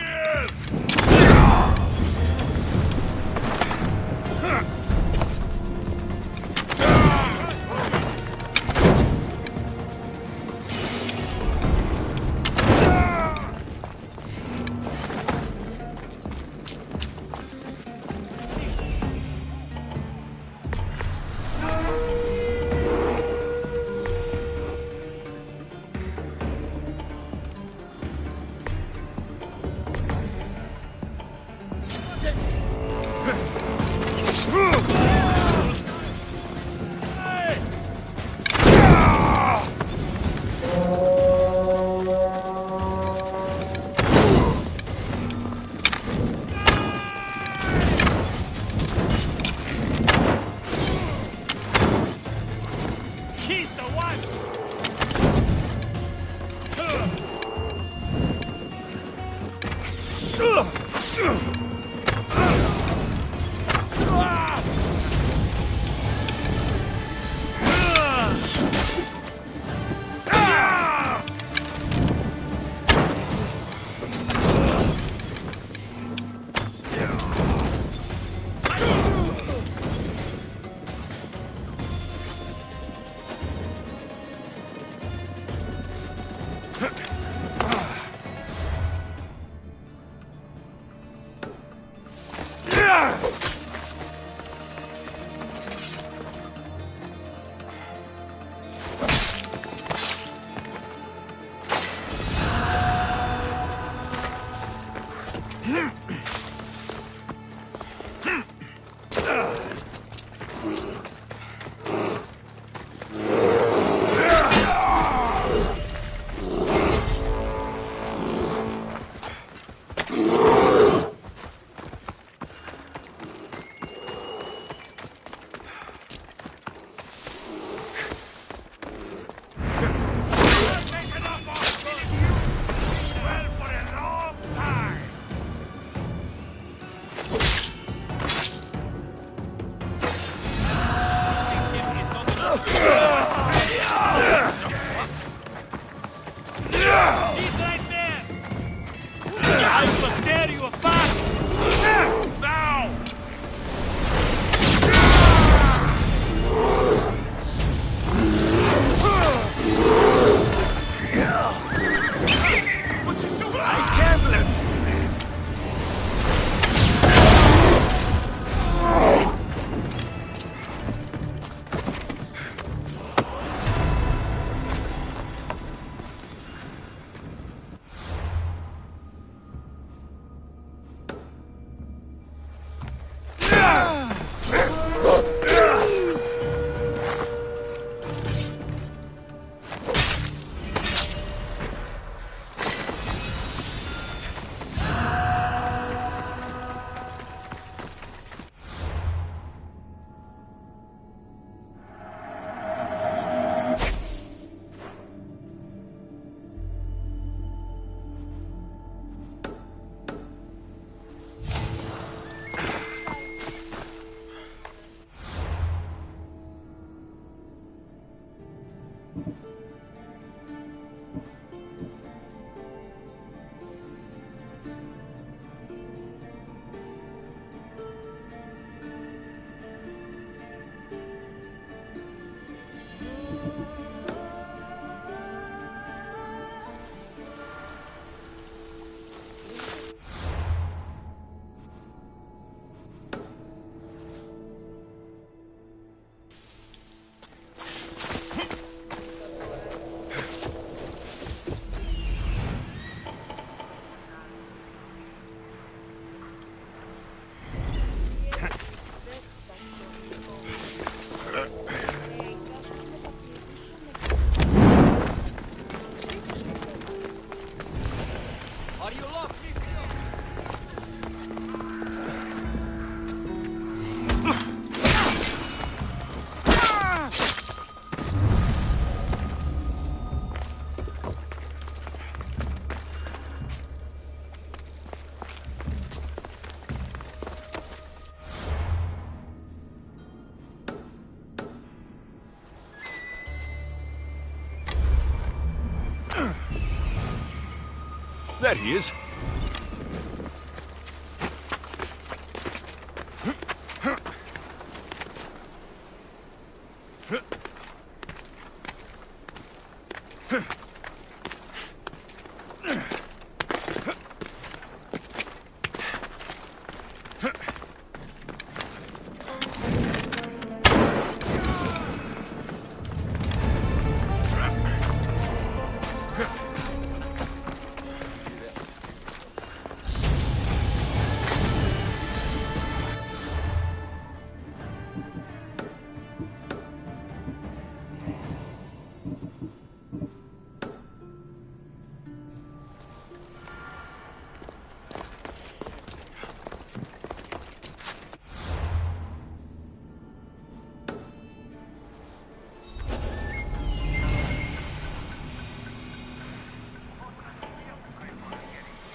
[SPEAKER 9] There he is.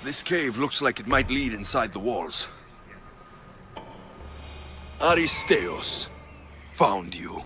[SPEAKER 1] This cave looks like it might lead inside the walls. Aristeos found you.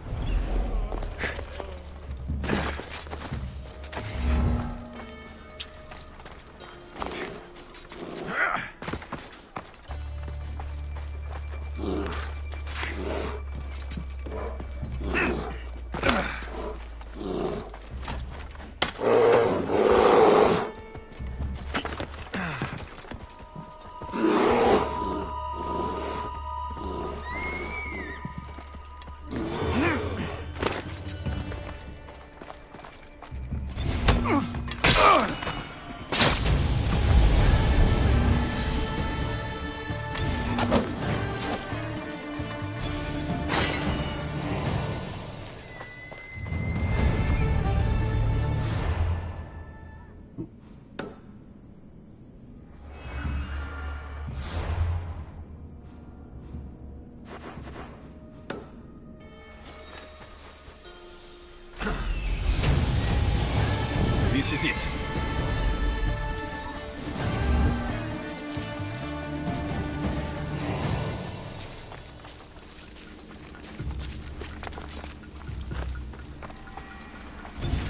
[SPEAKER 9] This is it.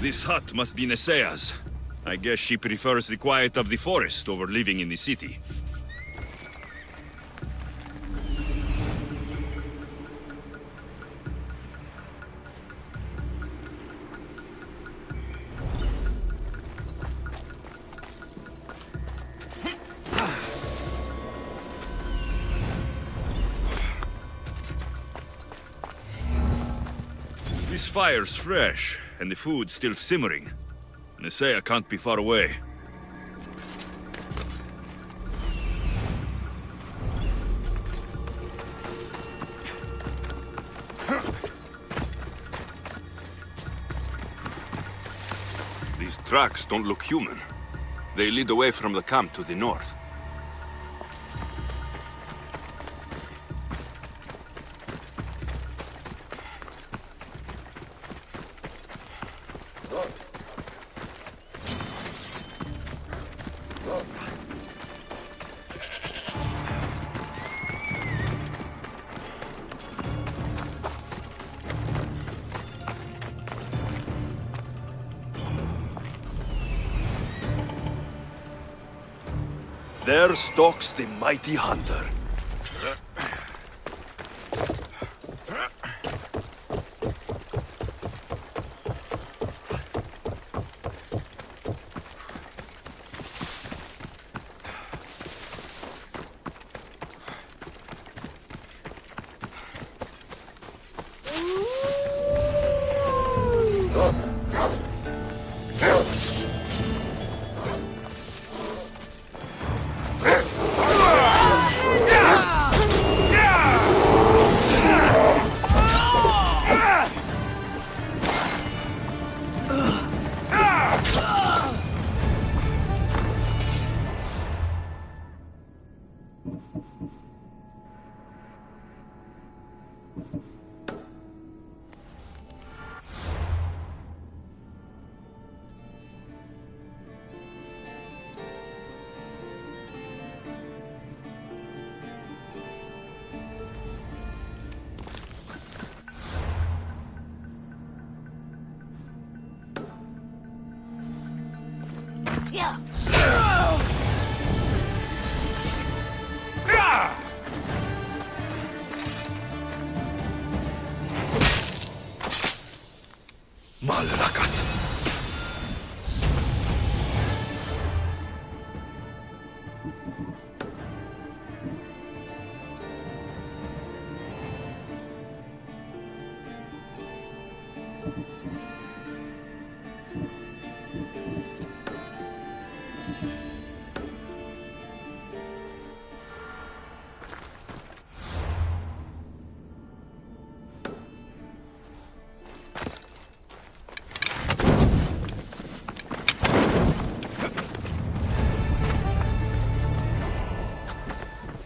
[SPEAKER 1] This hut must be Nesea's. I guess she prefers the quiet of the forest over living in the city. This fire's fresh, and the food's still simmering. Nesea can't be far away. These tracks don't look human. They lead away from the camp to the north. There stalks the mighty hunter.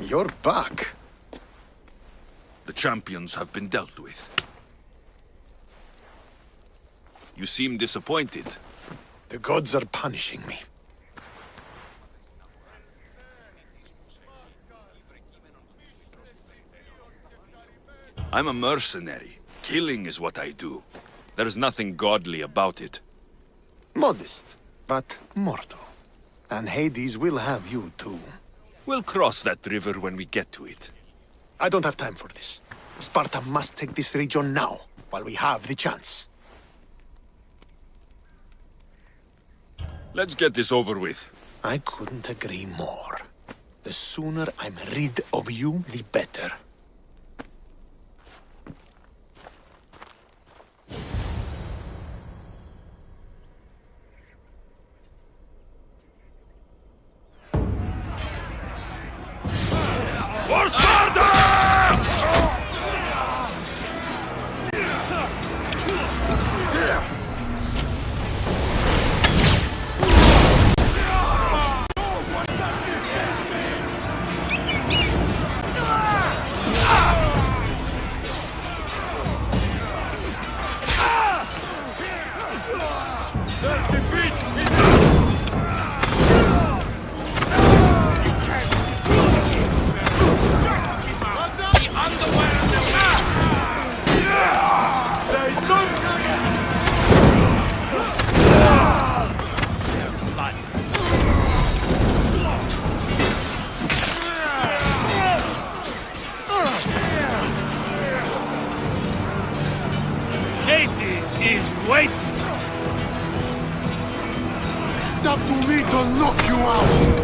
[SPEAKER 7] You're back.
[SPEAKER 1] The champions have been dealt with. You seem disappointed.
[SPEAKER 7] The gods are punishing me.
[SPEAKER 1] I'm a mercenary. Killing is what I do. There's nothing godly about it.
[SPEAKER 7] Modest, but mortal. And Hades will have you too.
[SPEAKER 1] We'll cross that river when we get to it.
[SPEAKER 7] I don't have time for this. Sparta must take this region now, while we have the chance.
[SPEAKER 1] Let's get this over with.
[SPEAKER 7] I couldn't agree more. The sooner I'm rid of you, the better.
[SPEAKER 1] For Sparta!
[SPEAKER 11] Hades is waiting.
[SPEAKER 7] It's up to me to knock you out!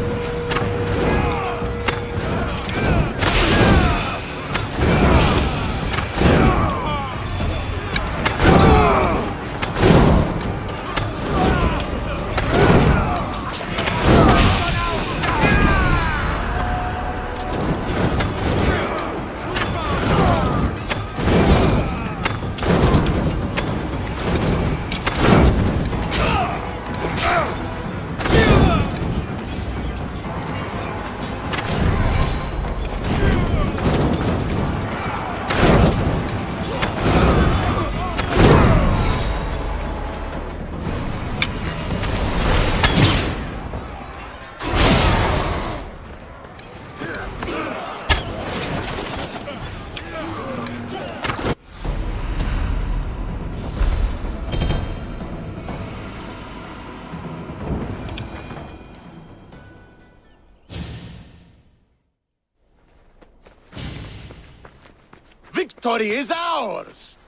[SPEAKER 7] Victory is ours!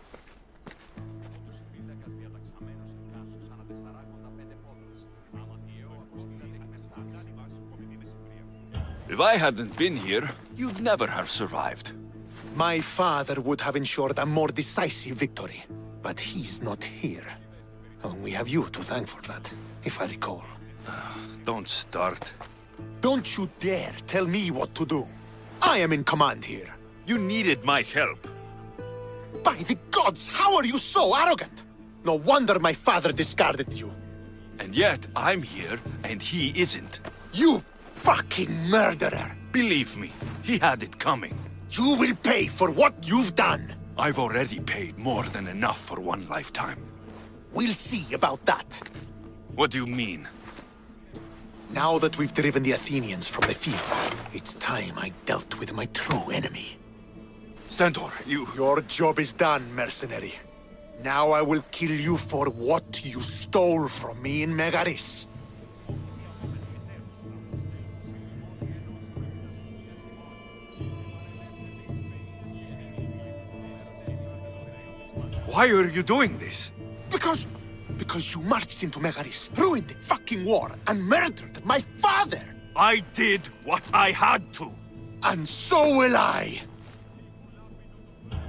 [SPEAKER 1] If I hadn't been here, you'd never have survived.
[SPEAKER 7] My father would have ensured a more decisive victory, but he's not here. And we have you to thank for that, if I recall.
[SPEAKER 1] Don't start.
[SPEAKER 7] Don't you dare tell me what to do. I am in command here.
[SPEAKER 1] You needed my help.
[SPEAKER 7] By the gods, how are you so arrogant? No wonder my father discarded you.
[SPEAKER 1] And yet, I'm here, and he isn't.
[SPEAKER 7] You fucking murderer!
[SPEAKER 1] Believe me, he had it coming.
[SPEAKER 7] You will pay for what you've done.
[SPEAKER 1] I've already paid more than enough for one lifetime.
[SPEAKER 7] We'll see about that.
[SPEAKER 1] What do you mean?
[SPEAKER 7] Now that we've driven the Athenians from the field, it's time I dealt with my true enemy.
[SPEAKER 1] Stentor, you...
[SPEAKER 7] Your job is done, mercenary. Now I will kill you for what you stole from me in Megaris.
[SPEAKER 1] Why are you doing this?
[SPEAKER 7] Because you marched into Megaris, ruined the fucking war, and murdered my father!
[SPEAKER 1] I did what I had to.
[SPEAKER 5] And so will I!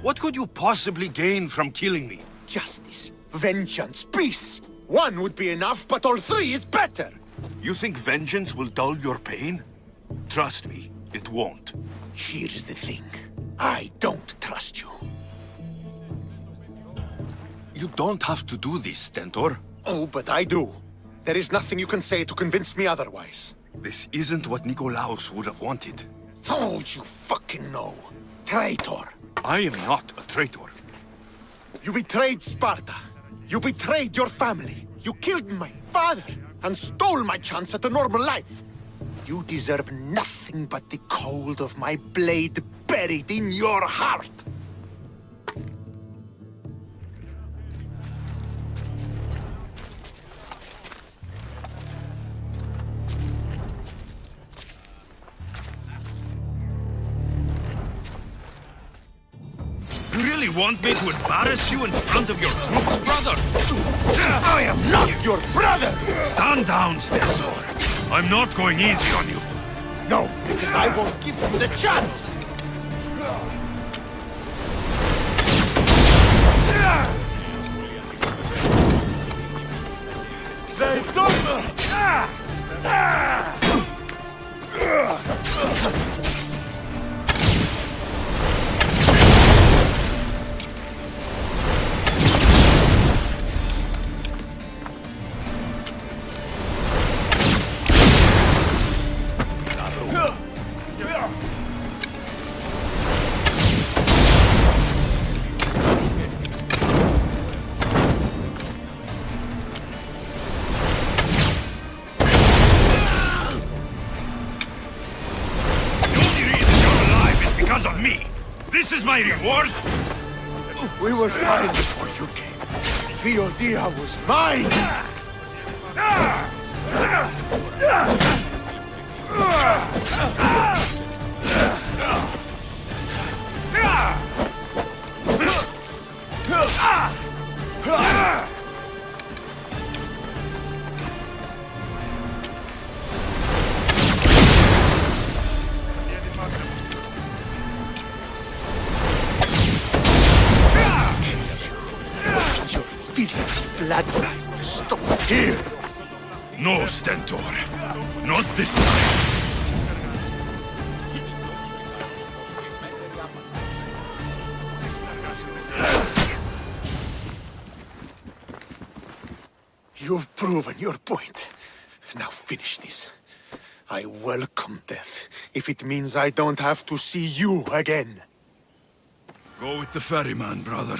[SPEAKER 1] What could you possibly gain from killing me?
[SPEAKER 7] Justice, vengeance, peace. One would be enough, but all three is better.
[SPEAKER 1] You think vengeance will dull your pain? Trust me, it won't.
[SPEAKER 7] Here is the thing. I don't trust you.
[SPEAKER 1] You don't have to do this, Stentor.
[SPEAKER 7] Oh, but I do. There is nothing you can say to convince me otherwise.
[SPEAKER 1] This isn't what Nikolaos would have wanted.
[SPEAKER 7] Oh, you fucking know. Traitor.
[SPEAKER 1] I am not a traitor.
[SPEAKER 7] You betrayed Sparta. You betrayed your family. You killed my father and stole my chance at a normal life. You deserve nothing but the cold of my blade buried in your heart.
[SPEAKER 1] You really want me to embarrass you in front of your troops, brother?
[SPEAKER 7] I am not your brother!
[SPEAKER 1] Stand down, Stentor. I'm not going easy on you.
[SPEAKER 7] No, because I won't give you the chance! They don't...
[SPEAKER 1] Because of me. This is my reward.
[SPEAKER 7] We were fine before you came. Viodia was mine! Bloodline will stop here!
[SPEAKER 1] No, Stentor. Not this time.
[SPEAKER 7] You've proven your point. Now finish this. I welcome death, if it means I don't have to see you again.
[SPEAKER 1] Go with the ferryman, brother.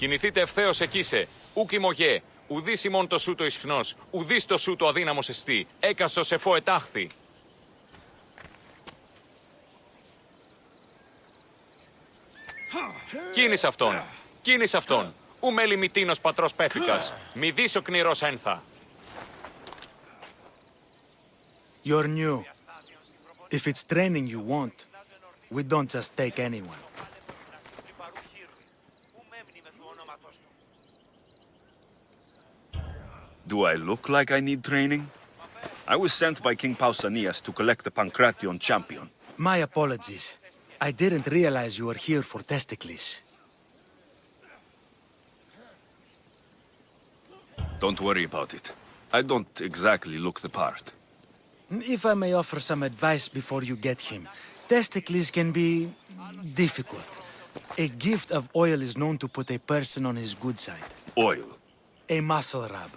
[SPEAKER 8] Κινηθείτε ευθέως εκείσε. Ουκ ημωγέ. Ουδείς ημών το σου το ισχνός. Ουδείς το σου το αδύναμος εστί. Έκαστος εφό ετάχθη. Κίνης αυτόν. Κίνης αυτόν. Ου μέλη μητίνος πατρός πέφικας. Μη δεις ο κνηρός ένθα.
[SPEAKER 11] You're new. If it's training you want, we don't just take anyone.
[SPEAKER 1] Do I look like I need training? I was sent by King Pausanias to collect the Pancration champion.
[SPEAKER 11] My apologies. I didn't realize you were here for testicles.
[SPEAKER 1] Don't worry about it. I don't exactly look the part.
[SPEAKER 11] If I may offer some advice before you get him, testicles can be difficult. A gift of oil is known to put a person on his good side.
[SPEAKER 1] Oil.
[SPEAKER 11] A muscle rub.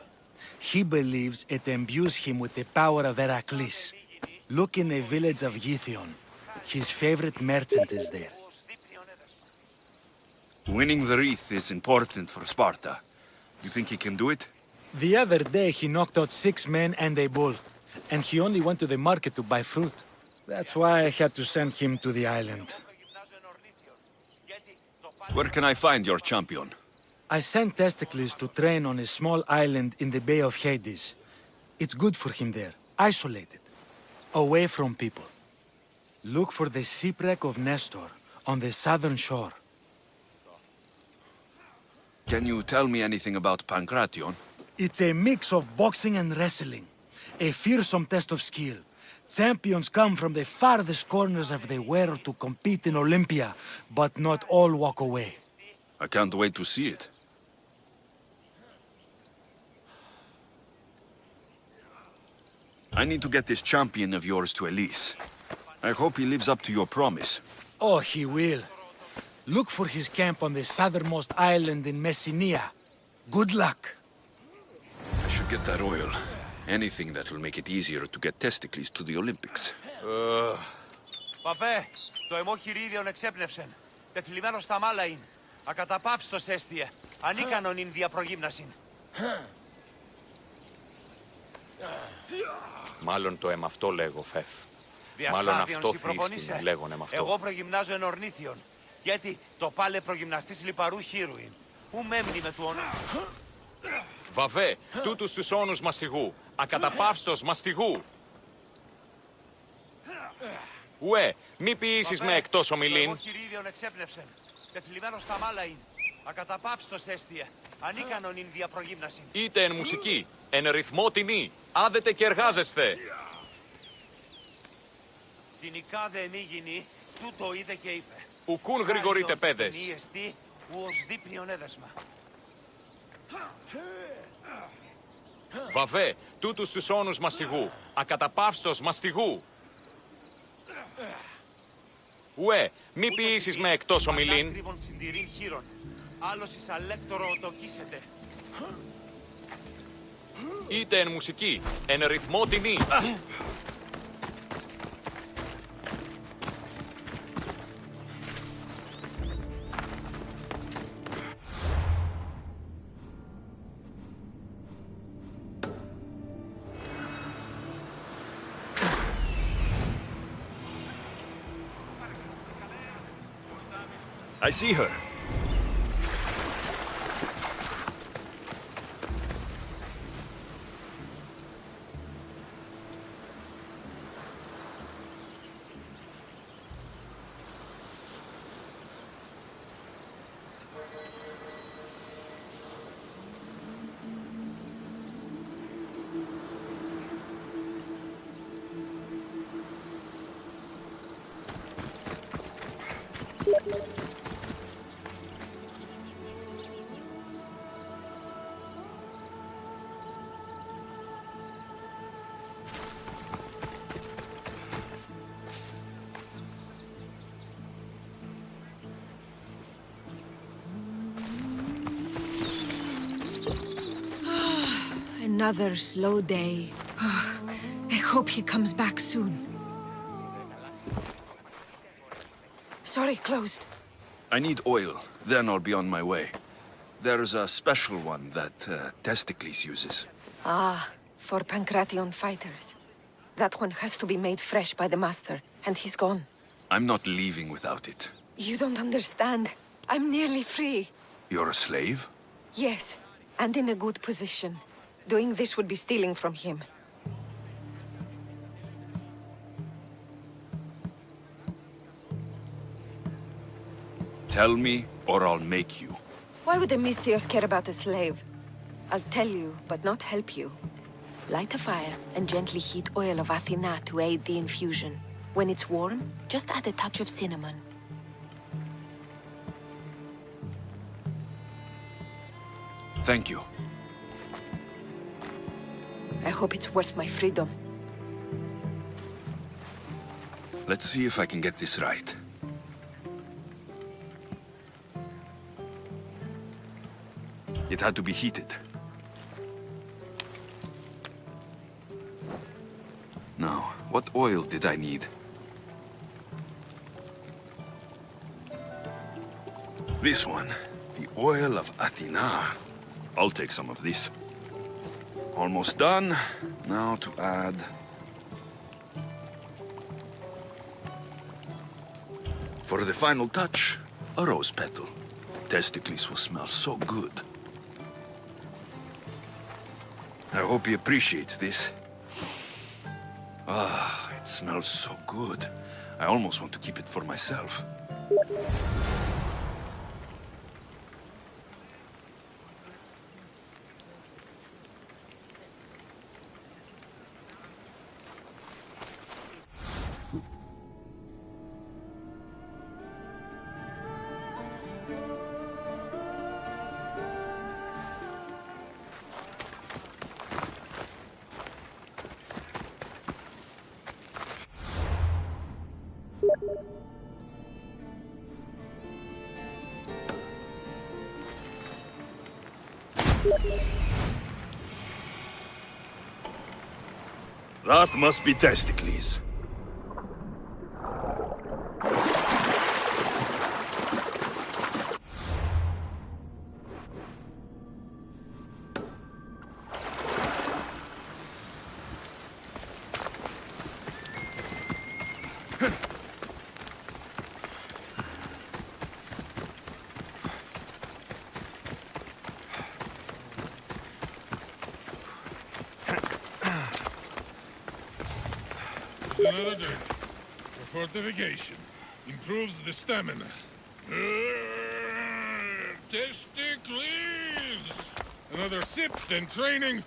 [SPEAKER 11] He believes it imbues him with the power of Heracles. Look in the village of Githion. His favorite merchant is there.
[SPEAKER 1] Winning the wreath is important for Sparta. You think he can do it?
[SPEAKER 11] The other day he knocked out 6 men and a bull, and he only went to the market to buy fruit. That's why I had to send him to the island.
[SPEAKER 1] Where can I find your champion?
[SPEAKER 11] I sent Testicles to train on a small island in the Bay of Hades. It's good for him there, isolated, away from people. Look for the shipwreck of Nestor on the southern shore.
[SPEAKER 1] Can you tell me anything about Pancration?
[SPEAKER 11] It's a mix of boxing and wrestling. A fearsome test of skill. Champions come from the farthest corners of the world to compete in Olympia, but not all walk away.
[SPEAKER 1] I can't wait to see it. I need to get this champion of yours to Elise. I hope he lives up to your promise.
[SPEAKER 11] Oh, he will. Look for his camp on the southernmost island in Messenia. Good luck.
[SPEAKER 1] I should get that oil. Anything that will make it easier to get Testicles to the Olympics.
[SPEAKER 12] Παπέ, το αιμόχειρίδιον εξέπνευσεν. Τεθλιμμένος στα μάλα ειν. Ακαταπαύστος έστιε. Ανίκανον ειν διαπρογύμνασιν.
[SPEAKER 8] Μάλλον το αίμα αυτό λέγω, Φεφ. Μάλλον αυτό θύστην να λέγον αίμα αυτό.
[SPEAKER 12] Εγώ προγυμνάζω εν ορνήθιον. Γιατί το πάλε προγυμναστής λιπαρού χείρουιν. Ου μέμνη με του ονά.
[SPEAKER 8] Βαβέ, τούτους τους όνους μαστιγού. Ακαταπαύστος μαστιγού. Ουέ, μη ποιήσεις με εκτός ομιλήν.
[SPEAKER 12] Εγώ χειρίδιον εξέπνευσεν. Τεθλιμμένος στα μάλα ειν. Ακαταπαύστος έστιε. Ανίκανον ειν διαπρογύμνασιν.
[SPEAKER 8] Είτε εν μουσική, εν ρυθμό τιμή. Άδετε και εργάζεστε.
[SPEAKER 12] Την ικάδε μη γίνει, τούτο είδε και είπε.
[SPEAKER 8] Ουκούν γρηγορείτε παιδες.
[SPEAKER 12] Μη εστί, ου ως δείπνιον έδεσμα.
[SPEAKER 8] Βαβέ, τούτους τους όνους μαστιγού. Ακαταπαύστος μαστιγού. Ουέ, μη ποιήσεις με εκτός ομιλήν.
[SPEAKER 12] Κρύβον συντηρήν χείρον. Άλλος εις αλέκτορο οτοκίσετε.
[SPEAKER 8] Είτε εν μουσική, εν ρυθμό τιμή.
[SPEAKER 1] I see her.
[SPEAKER 13] Another slow day. I hope he comes back soon. Sorry, closed.
[SPEAKER 1] I need oil, then I'll be on my way.
[SPEAKER 4] There's a special one that Testicles uses.
[SPEAKER 13] Ah, for Pancration fighters. That one has to be made fresh by the master, and he's gone.
[SPEAKER 4] I'm not leaving without it.
[SPEAKER 13] You don't understand. I'm nearly free.
[SPEAKER 4] You're a slave?
[SPEAKER 13] Yes, and in a good position. Doing this would be stealing from him.
[SPEAKER 4] Tell me, or I'll make you.
[SPEAKER 13] Why would the Misthios care about a slave? I'll tell you, but not help you. Light a fire and gently heat oil of Athena to aid the infusion. When it's warm, just add a touch of cinnamon.
[SPEAKER 4] Thank you.
[SPEAKER 13] I hope it's worth my freedom.
[SPEAKER 4] Let's see if I can get this right. It had to be heated. Now, what oil did I need? This one, the oil of Athena. I'll take some of this. Almost done. Now to add... For the final touch, a rose petal. Testicles will smell so good. I hope he appreciates this. Ah, it smells so good. I almost want to keep it for myself.
[SPEAKER 9] That must be Testicles.
[SPEAKER 14] Another drink. For fortification. Improves the stamina. Testicles! Another sip, then training.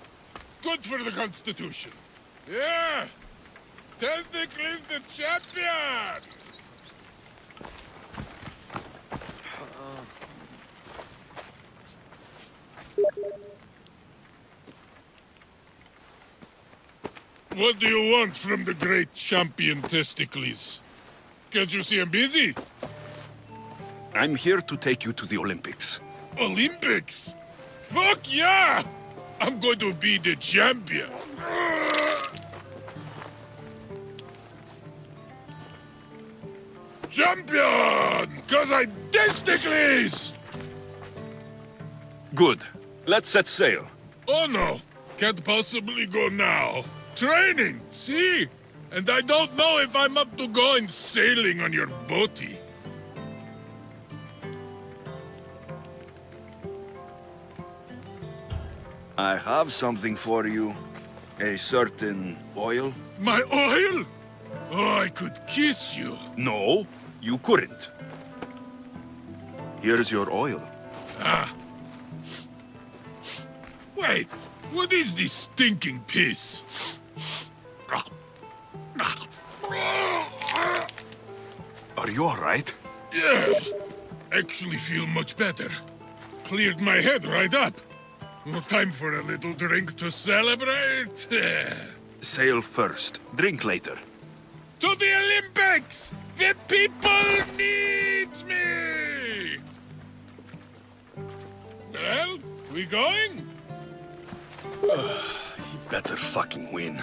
[SPEAKER 14] Good for the constitution. Yeah! Testicles the champion! What do you want from the great champion Testicles? Can't you see I'm busy?
[SPEAKER 4] I'm here to take you to the Olympics.
[SPEAKER 14] Olympics? Fuck yeah! I'm going to be the champion. Champion! Cause I Testicles!
[SPEAKER 4] Good. Let's set sail.
[SPEAKER 14] Oh no, can't possibly go now. Training, see? And I don't know if I'm up to going sailing on your boaty.
[SPEAKER 4] I have something for you. A certain oil.
[SPEAKER 14] My oil? Oh, I could kiss you.
[SPEAKER 4] No, you couldn't. Here's your oil.
[SPEAKER 14] Ah. Wait, what is this stinking piss?
[SPEAKER 4] Are you all right?
[SPEAKER 14] Yeah, actually feel much better. Cleared my head right up. Well, time for a little drink to celebrate.
[SPEAKER 4] Sail first, drink later.
[SPEAKER 14] To the Olympics! The people need me! Well, we going?
[SPEAKER 4] He better fucking win.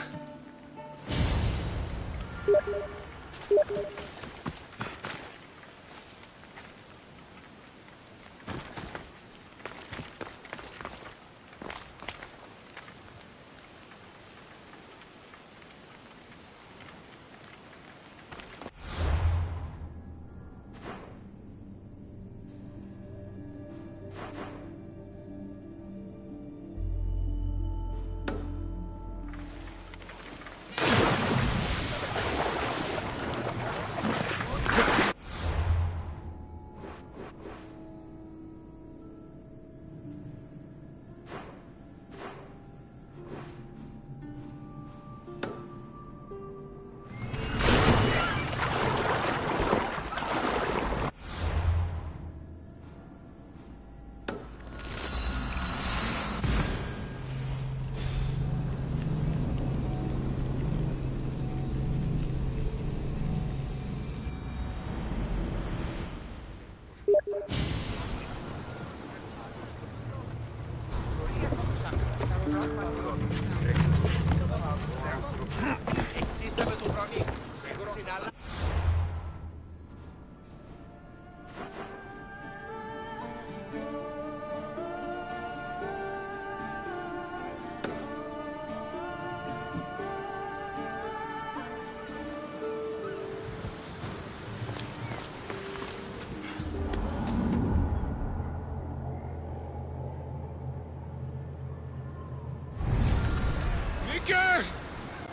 [SPEAKER 14] Mika,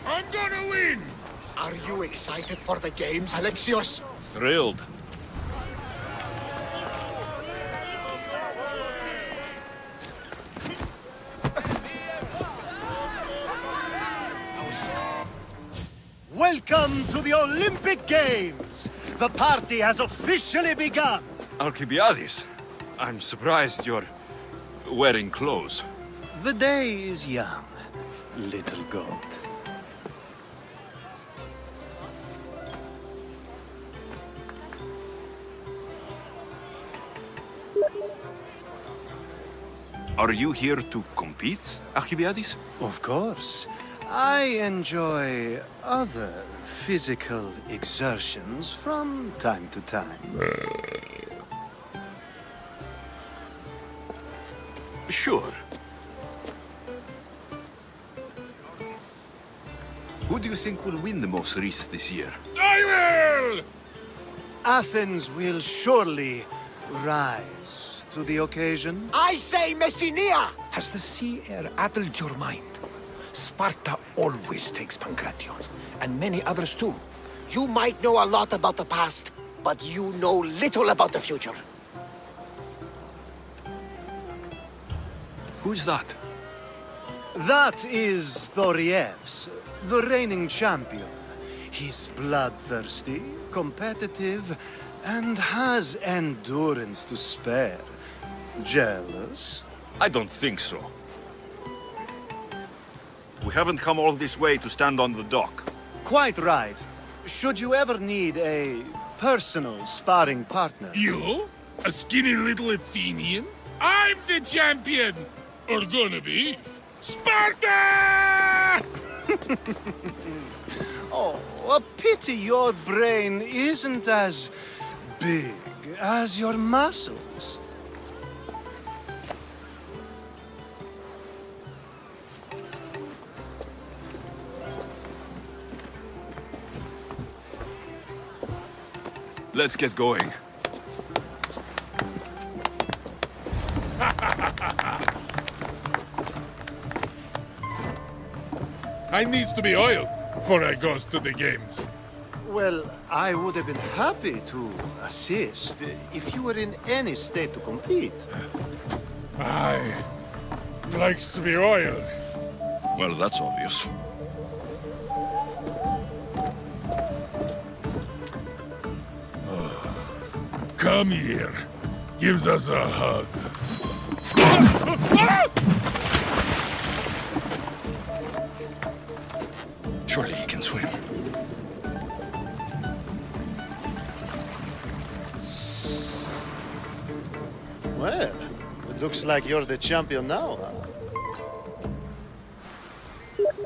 [SPEAKER 14] I'm gonna win!
[SPEAKER 7] Are you excited for the games, Alexios?
[SPEAKER 1] Thrilled.
[SPEAKER 11] Welcome to the Olympic Games! The party has officially begun!
[SPEAKER 9] Alcibiades, I'm surprised you're wearing clothes.
[SPEAKER 11] The day is young, little goat.
[SPEAKER 1] Are you here to compete, Alcibiades?
[SPEAKER 11] Of course. I enjoy other physical exertions from time to time.
[SPEAKER 1] Sure. Who do you think will win the most race this year?
[SPEAKER 14] I will!
[SPEAKER 11] Athens will surely rise to the occasion.
[SPEAKER 2] I say Messinia!
[SPEAKER 11] Has the sea air addled your mind? Sparta always takes Pancration, and many others too.
[SPEAKER 2] You might know a lot about the past, but you know little about the future.
[SPEAKER 1] Who's that?
[SPEAKER 11] That is Thorievs, the reigning champion. He's bloodthirsty, competitive, and has endurance to spare. Jealous?
[SPEAKER 1] I don't think so. We haven't come all this way to stand on the dock.
[SPEAKER 11] Quite right. Should you ever need a personal sparring partner?
[SPEAKER 14] You? A skinny little Athenian? I'm the champion! Or gonna be. Sparta!
[SPEAKER 11] Oh, a pity your brain isn't as big as your muscles.
[SPEAKER 1] Let's get going.
[SPEAKER 14] I needs to be oiled before I goes to the games.
[SPEAKER 11] Well, I would have been happy to assist if you were in any state to compete.
[SPEAKER 14] Aye. Likes to be oiled.
[SPEAKER 1] Well, that's obvious.
[SPEAKER 14] Come here. Gives us a hug.
[SPEAKER 1] Surely he can swim.
[SPEAKER 11] Well, it looks like you're the champion now, huh?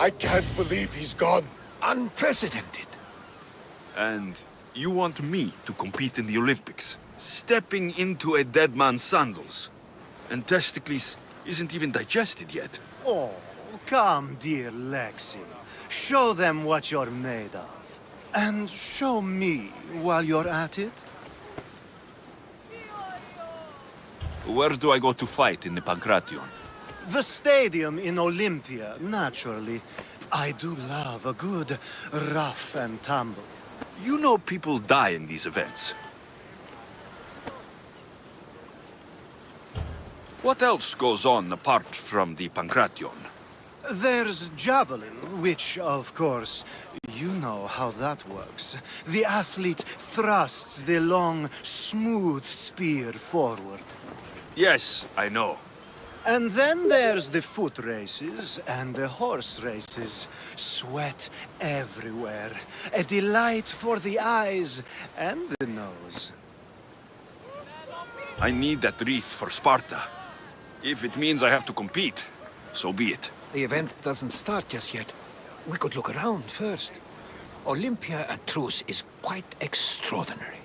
[SPEAKER 7] I can't believe he's gone.
[SPEAKER 11] Unprecedented.
[SPEAKER 1] And you want me to compete in the Olympics? Stepping into a dead man's sandals. And Testicles isn't even digested yet.
[SPEAKER 11] Oh, come, dear Lexi. Show them what you're made of. And show me while you're at it.
[SPEAKER 1] Where do I go to fight in the Pancration?
[SPEAKER 11] The stadium in Olympia, naturally. I do love a good rough and tumble.
[SPEAKER 1] You know people die in these events. What else goes on apart from the Pancration?
[SPEAKER 11] There's javelin, which, of course, you know how that works. The athlete thrusts the long, smooth spear forward.
[SPEAKER 1] Yes, I know.
[SPEAKER 11] And then there's the foot races and the horse races. Sweat everywhere. A delight for the eyes and the nose.
[SPEAKER 1] I need that wreath for Sparta. If it means I have to compete, so be it.
[SPEAKER 11] The event doesn't start just yet. We could look around first. Olympia at truce is quite extraordinary.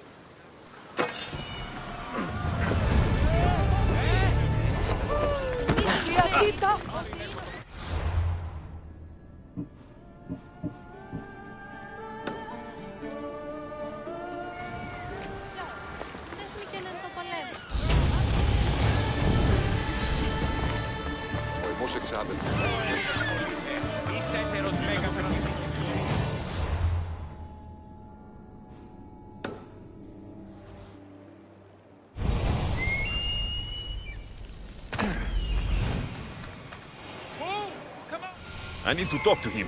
[SPEAKER 1] I need to talk to him.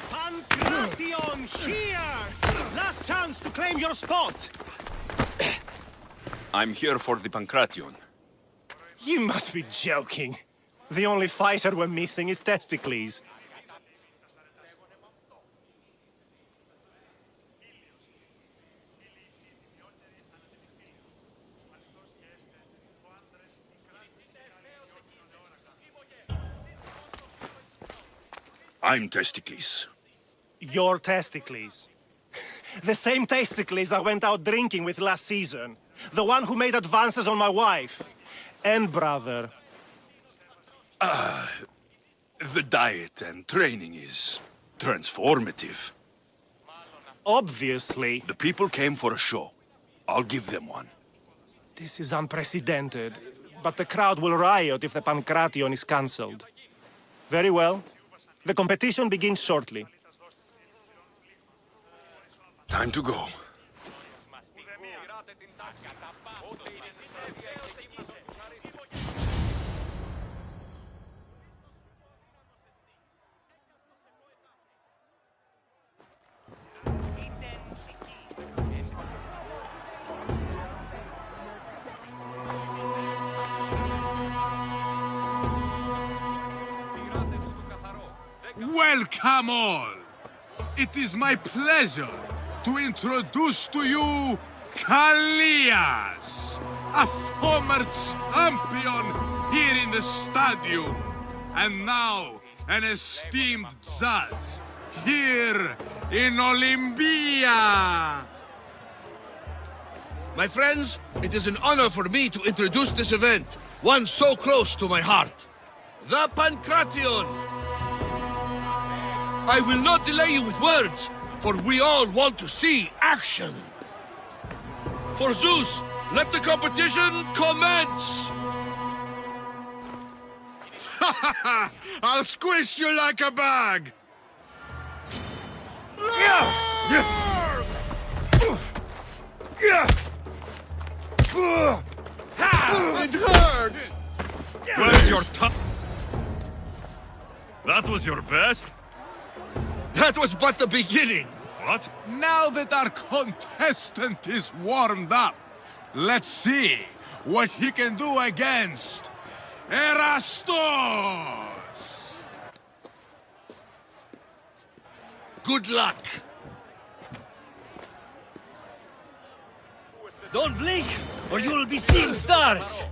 [SPEAKER 12] Pancration here! Last chance to claim your spot!
[SPEAKER 1] I'm here for the Pancration.
[SPEAKER 12] You must be joking. The only fighter we're missing is Testicles.
[SPEAKER 1] I'm Testicles.
[SPEAKER 12] Your Testicles. The same Testicles I went out drinking with last season. The one who made advances on my wife. And brother.
[SPEAKER 1] The diet and training is transformative.
[SPEAKER 12] Obviously.
[SPEAKER 1] The people came for a show. I'll give them one.
[SPEAKER 12] This is unprecedented. But the crowd will riot if the Pancration is cancelled. Very well. The competition begins shortly.
[SPEAKER 1] Time to go.
[SPEAKER 14] Welcome all! It is my pleasure to introduce to you Kalias, a former champion here in the stadium, and now an esteemed judge here in Olympia.
[SPEAKER 5] My friends, it is an honor for me to introduce this event, one so close to my heart. The Pancration! I will not delay you with words, for we all want to see action. For Zeus, let the competition commence!
[SPEAKER 14] I'll squish you like a bag!
[SPEAKER 5] It hurts!
[SPEAKER 1] Where's your tongue? That was your best?
[SPEAKER 5] That was but the beginning!
[SPEAKER 1] What?
[SPEAKER 14] Now that our contestant is warmed up, let's see what he can do against Erastos!
[SPEAKER 5] Good luck!
[SPEAKER 11] Don't blink, or you'll be seeing stars!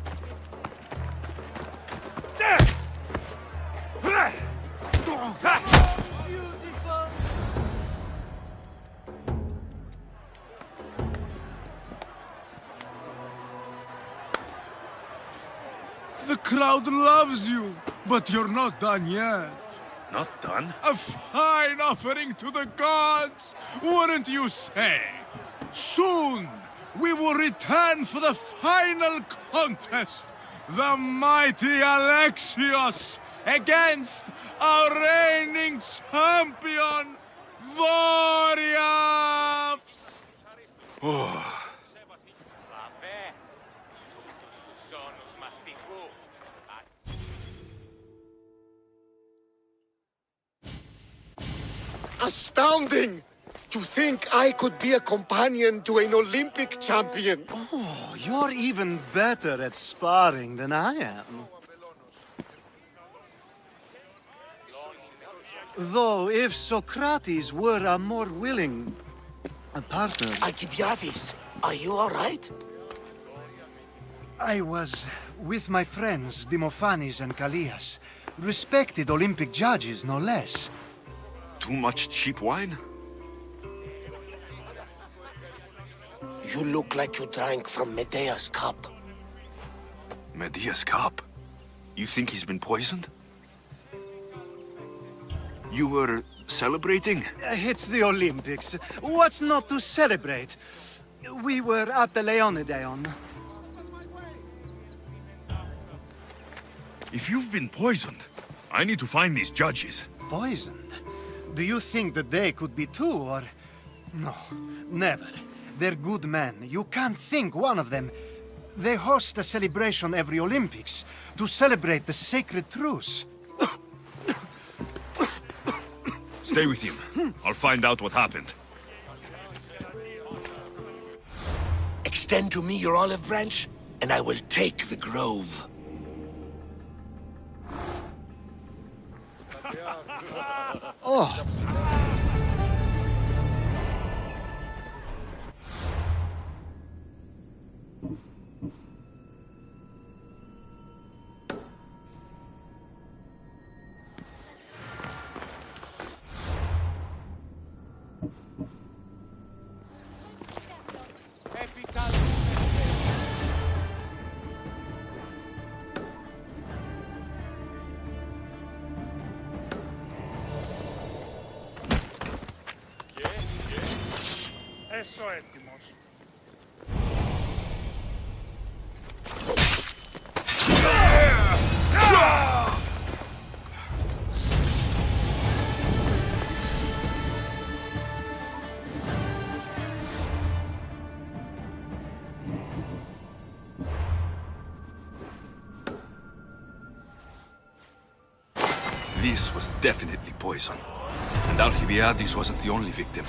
[SPEAKER 14] The crowd loves you, but you're not done yet.
[SPEAKER 1] Not done?
[SPEAKER 14] A fine offering to the gods, wouldn't you say? Soon, we will return for the final contest. The mighty Alexios against our reigning champion, Doriaths!
[SPEAKER 2] Astounding! To think I could be a companion to an Olympic champion.
[SPEAKER 15] Oh, you're even better at sparring than I am. Though, if Socrates were a more willing partner...
[SPEAKER 2] Alcibiades, are you all right?
[SPEAKER 15] I was with my friends, Dimophanes and Callias. Respected Olympic judges, no less.
[SPEAKER 1] Too much cheap wine?
[SPEAKER 2] You look like you drank from Medea's cup.
[SPEAKER 1] Medea's cup? You think he's been poisoned? You were celebrating?
[SPEAKER 15] It's the Olympics. What's not to celebrate? We were at the Leonideon.
[SPEAKER 1] If you've been poisoned, I need to find these judges.
[SPEAKER 15] Poisoned? Do you think that they could be too, or... No, never. They're good men. You can't think one of them. They host a celebration every Olympics to celebrate the sacred truce.
[SPEAKER 1] Stay with him. I'll find out what happened.
[SPEAKER 2] Extend to me your olive branch, and I will take the grove. Oh.
[SPEAKER 14] Έσω έτοιμος.
[SPEAKER 1] This was definitely poison. And Alcibiades wasn't the only victim.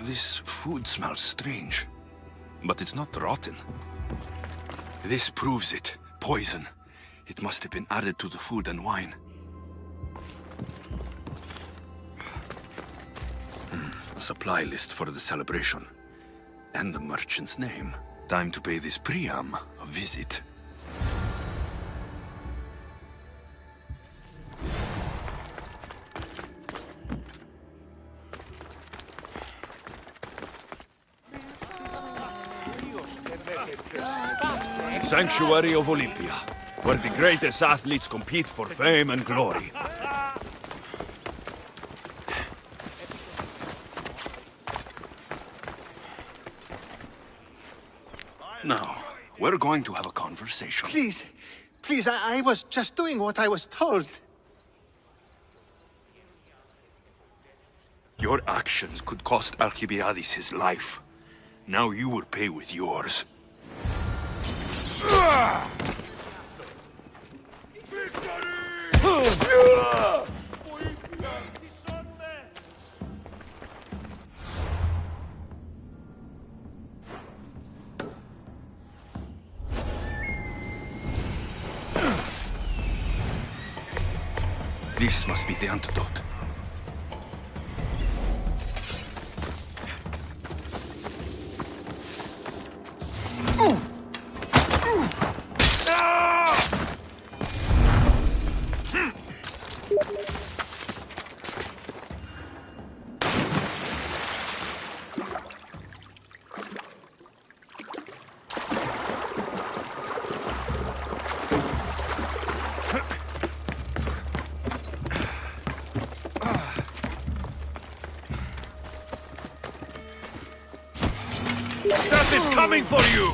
[SPEAKER 1] This food smells strange, but it's not rotten. This proves it. Poison. It must have been added to the food and wine. A supply list for the celebration. And the merchant's name. Time to pay this Priam a visit.
[SPEAKER 9] Sanctuary of Olympia, where the greatest athletes compete for fame and glory.
[SPEAKER 1] Now, we're going to have a conversation.
[SPEAKER 7] Please, I was just doing what I was told.
[SPEAKER 1] Your actions could cost Alcibiades his life. Now you will pay with yours. This must be the antidote.
[SPEAKER 14] Death is coming for you!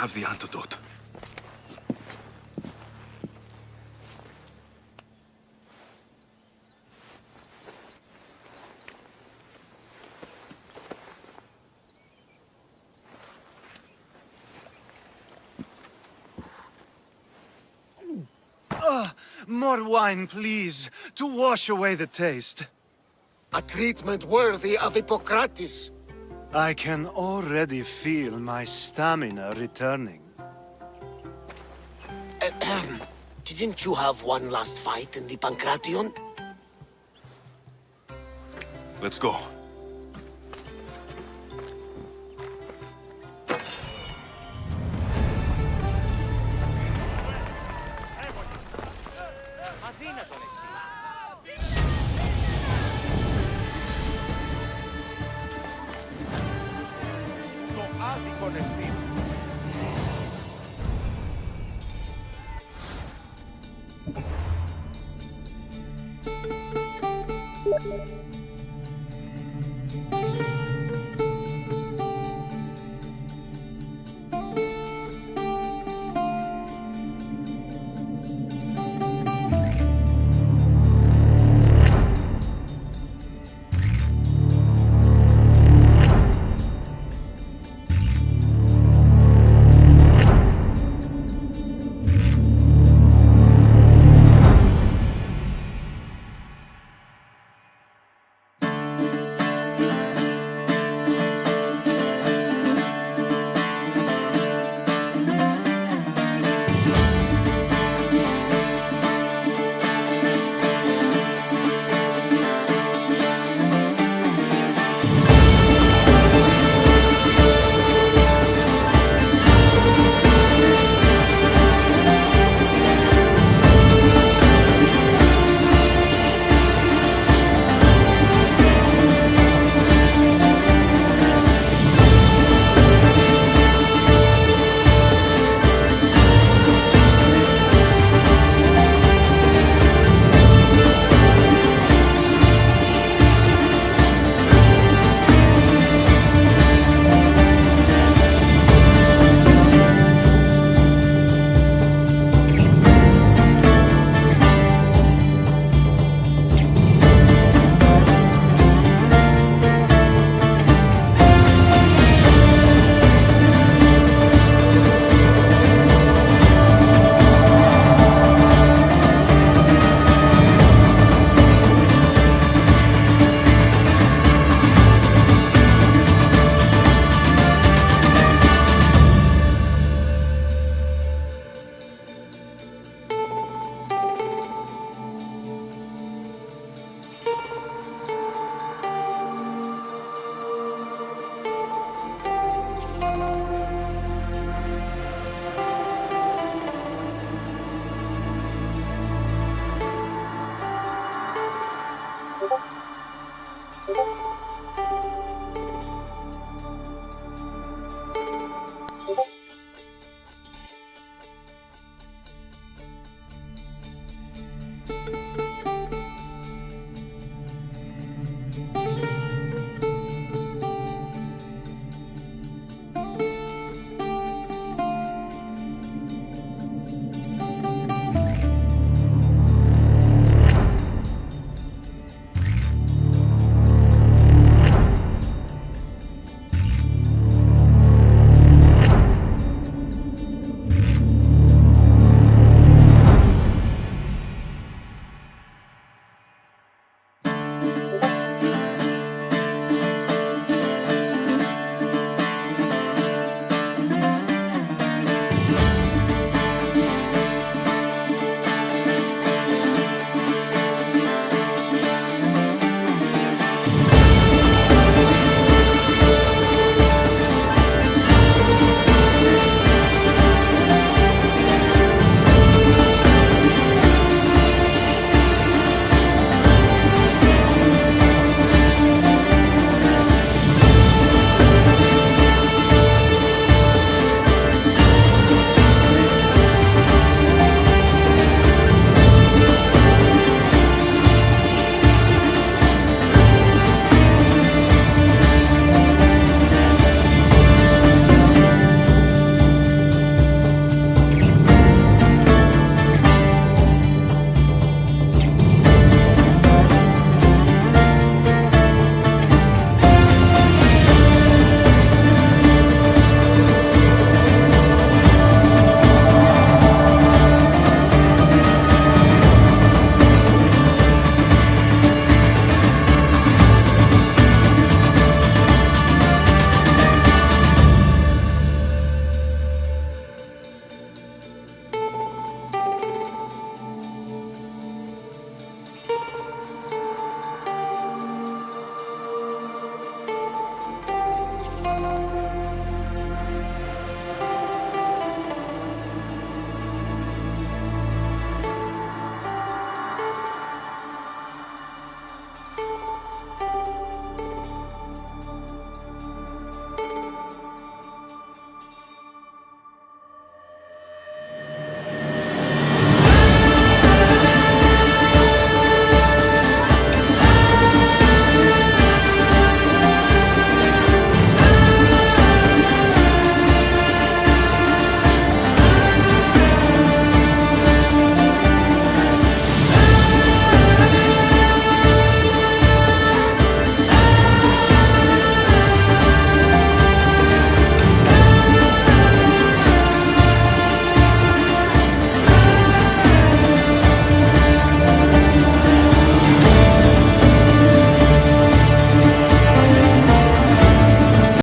[SPEAKER 1] have the antidote.
[SPEAKER 15] More wine, please, to wash away the taste.
[SPEAKER 2] A treatment worthy of Hippocrates.
[SPEAKER 15] I can already feel my stamina returning.
[SPEAKER 2] Didn't you have one last fight in the Pancration?
[SPEAKER 1] Let's go.